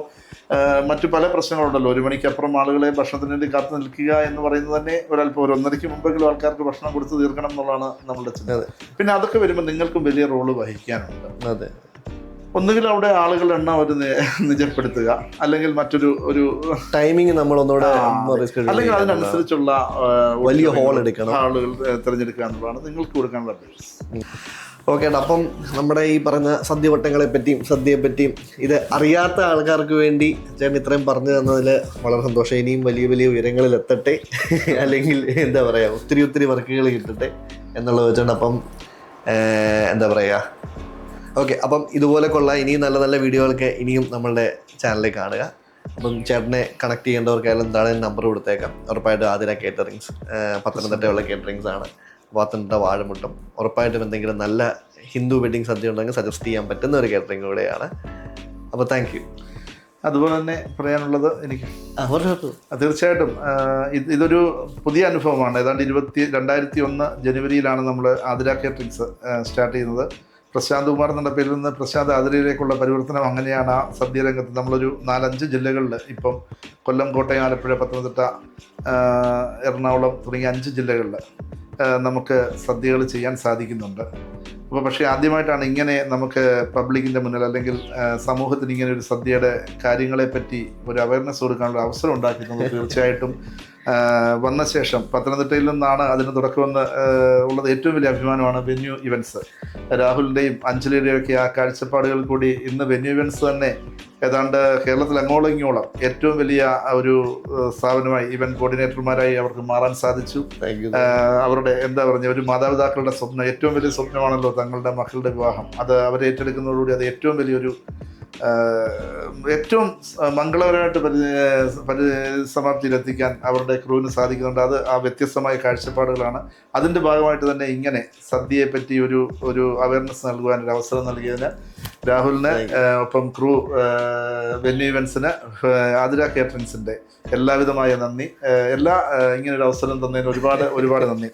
മറ്റു പല പ്രശ്നങ്ങളുണ്ടല്ലോ. 1 മണിക്കപ്പുറം ആളുകളെ ഭക്ഷണത്തിന് വേണ്ടി കാത്തു നിൽക്കുക എന്ന് പറയുന്നത് തന്നെ ഒരല്പം 1:30 മുമ്പെങ്കിലും ആൾക്കാർക്ക് ഭക്ഷണം കൊടുത്ത് തീർക്കണം എന്നുള്ളതാണ് നമ്മളുടെ ചിന്ത. പിന്നെ അതൊക്കെ വരുമ്പോൾ നിങ്ങൾക്കും വലിയ റോള് വഹിക്കാനുണ്ട്. ഒന്നുകിൽ അവിടെ ആളുകളുടെ എണ്ണം അവർ നിജപ്പെടുത്തുക, അല്ലെങ്കിൽ മറ്റൊരു ടൈമിങ് നമ്മൾ ഒന്നുകൂടെ, അല്ലെങ്കിൽ അതിനനുസരിച്ചുള്ള വലിയ ഹാളുകൾ തിരഞ്ഞെടുക്കുക എന്നുള്ളതാണ് നിങ്ങൾക്ക് കൊടുക്കാനുള്ള അഡ്വൈസ്. ഓക്കെ, അപ്പം നമ്മുടെ ഈ പറഞ്ഞ സദ്യവട്ടങ്ങളെ പറ്റിയും സദ്യയെ പറ്റിയും ഇത് അറിയാത്ത ആൾക്കാർക്ക് വേണ്ടി ചേട്ടൻ ഇത്രയും പറഞ്ഞു തന്നതിൽ വളരെ സന്തോഷം. ഇനിയും വലിയ വലിയ ഉയരങ്ങളിൽ എത്തട്ടെ, അല്ലെങ്കിൽ എന്താ പറയുക ഒത്തിരി വർക്കുകൾ കിട്ടട്ടെ എന്നുള്ളത് വെച്ചുകൊണ്ട് അപ്പം എന്താ പറയുക. ഓക്കെ, അപ്പം ഇതുപോലെ കൊള്ളാം ഇനിയും നല്ല നല്ല വീഡിയോകളൊക്കെ ഇനിയും നമ്മളുടെ ചാനലിൽ കാണുക. അപ്പം ചേട്ടനെ കണക്ട് ചെയ്യേണ്ടവർക്കായാലും താഴെ നമ്പർ കൊടുത്തേക്കാം. ഉറപ്പായിട്ടും ആതിര കേറ്ററിങ്സ് പത്തനംതിട്ടയുള്ള കേറ്ററിങ്സ് ആണ്. പത്തനംതിട്ട വാഴമുട്ടം. ഉറപ്പായിട്ടും എന്തെങ്കിലും നല്ല ഹിന്ദു വെഡിങ് സദ്യ ഉണ്ടെങ്കിൽ സജസ്റ്റ് ചെയ്യാൻ പറ്റുന്ന ഒരു കേറ്ററിംഗ് കൂടെയാണ്. അപ്പോൾ താങ്ക് യു. അതുപോലെ തന്നെ പറയാനുള്ളത് എനിക്ക് തീർച്ചയായിട്ടും ഇതൊരു പുതിയ അനുഭവമാണ്. ഏതാണ്ട് 2001 ജനുവരിയിലാണ് നമ്മൾ ആതിര കേറ്ററിങ്സ് സ്റ്റാർട്ട് ചെയ്യുന്നത്. പ്രശാന്ത് കുമാർ എന്നുള്ള പേരിൽ നിന്ന് പ്രശാന്ത് ആതിരയിലേക്കുള്ള പരിവർത്തനം അങ്ങനെയാണ്. ആ സദ്യ രംഗത്ത് നമ്മളൊരു 4-5 ജില്ലകളിൽ ഇപ്പം കൊല്ലം, കോട്ടയം, ആലപ്പുഴ, പത്തനംതിട്ട, എറണാകുളം തുടങ്ങിയ 5 ജില്ലകളിൽ നമുക്ക് സദ്യകൾ ചെയ്യാൻ സാധിക്കുന്നുണ്ട്. അപ്പോൾ പക്ഷേ ആദ്യമായിട്ടാണ് ഇങ്ങനെ നമുക്ക് പബ്ലിക്കിൻ്റെ മുന്നിൽ അല്ലെങ്കിൽ സമൂഹത്തിന് ഇങ്ങനെ ഒരു സദ്യയുടെ കാര്യങ്ങളെപ്പറ്റി ഒരു അവയർനെസ് കൊടുക്കാനുള്ള അവസരം ഉണ്ടാക്കുന്നത്. തീർച്ചയായിട്ടും വന്ന ശേഷം പത്തനംതിട്ടയിൽ നിന്നാണ് അതിന് തുടക്കമെന്ന് ഉള്ളത് ഏറ്റവും വലിയ അഭിമാനമാണ് വെന്യൂ ഇവൻറ്റ്സ്. രാഹുലിൻ്റെയും അഞ്ജലിയുടെയും ഒക്കെ ആ കാഴ്ചപ്പാടുകൾ കൂടി ഇന്ന് വെന്യൂ ഇവൻറ്റ്സ് തന്നെ ഏതാണ്ട് കേരളത്തിൽ അങ്ങോളം ഇങ്ങോളം ഏറ്റവും വലിയ ഒരു സ്ഥാപനമായി ഇവൻറ്റ് കോർഡിനേറ്റർമാരായി അവർക്ക് മാറാൻ സാധിച്ചു. അവരുടെ എന്താ പറഞ്ഞ ഒരു മാതാപിതാക്കളുടെ സ്വപ്നം, ഏറ്റവും വലിയ സ്വപ്നമാണല്ലോ തങ്ങളുടെ മക്കളുടെ വിവാഹം. അത് അവരെ ഏറ്റെടുക്കുന്നതോടുകൂടി അത് ഏറ്റവും വലിയൊരു ഏറ്റവും മംഗളകരമായിട്ട് പരിസമാപ്തിയിലെത്തിക്കാൻ അവരുടെ ക്രൂവിന് സാധിക്കുന്നുണ്ട്. അത് ആ വ്യത്യസ്തമായ കാഴ്ചപ്പാടുകളാണ്. അതിൻ്റെ ഭാഗമായിട്ട് തന്നെ ഇങ്ങനെ സദ്യയെ പറ്റി ഒരു അവയർനെസ് നൽകുവാൻ ഒരു അവസരം നൽകിയതിന് രാഹുലിന് ഒപ്പം ക്രൂ വെന്യൂ ഇവൻസിന് ആതിര കേറ്ററിങ്സിൻ്റെ എല്ലാവിധമായ നന്ദി. ഇങ്ങനൊരു അവസരം തന്നതിന് ഒരുപാട് നന്ദി.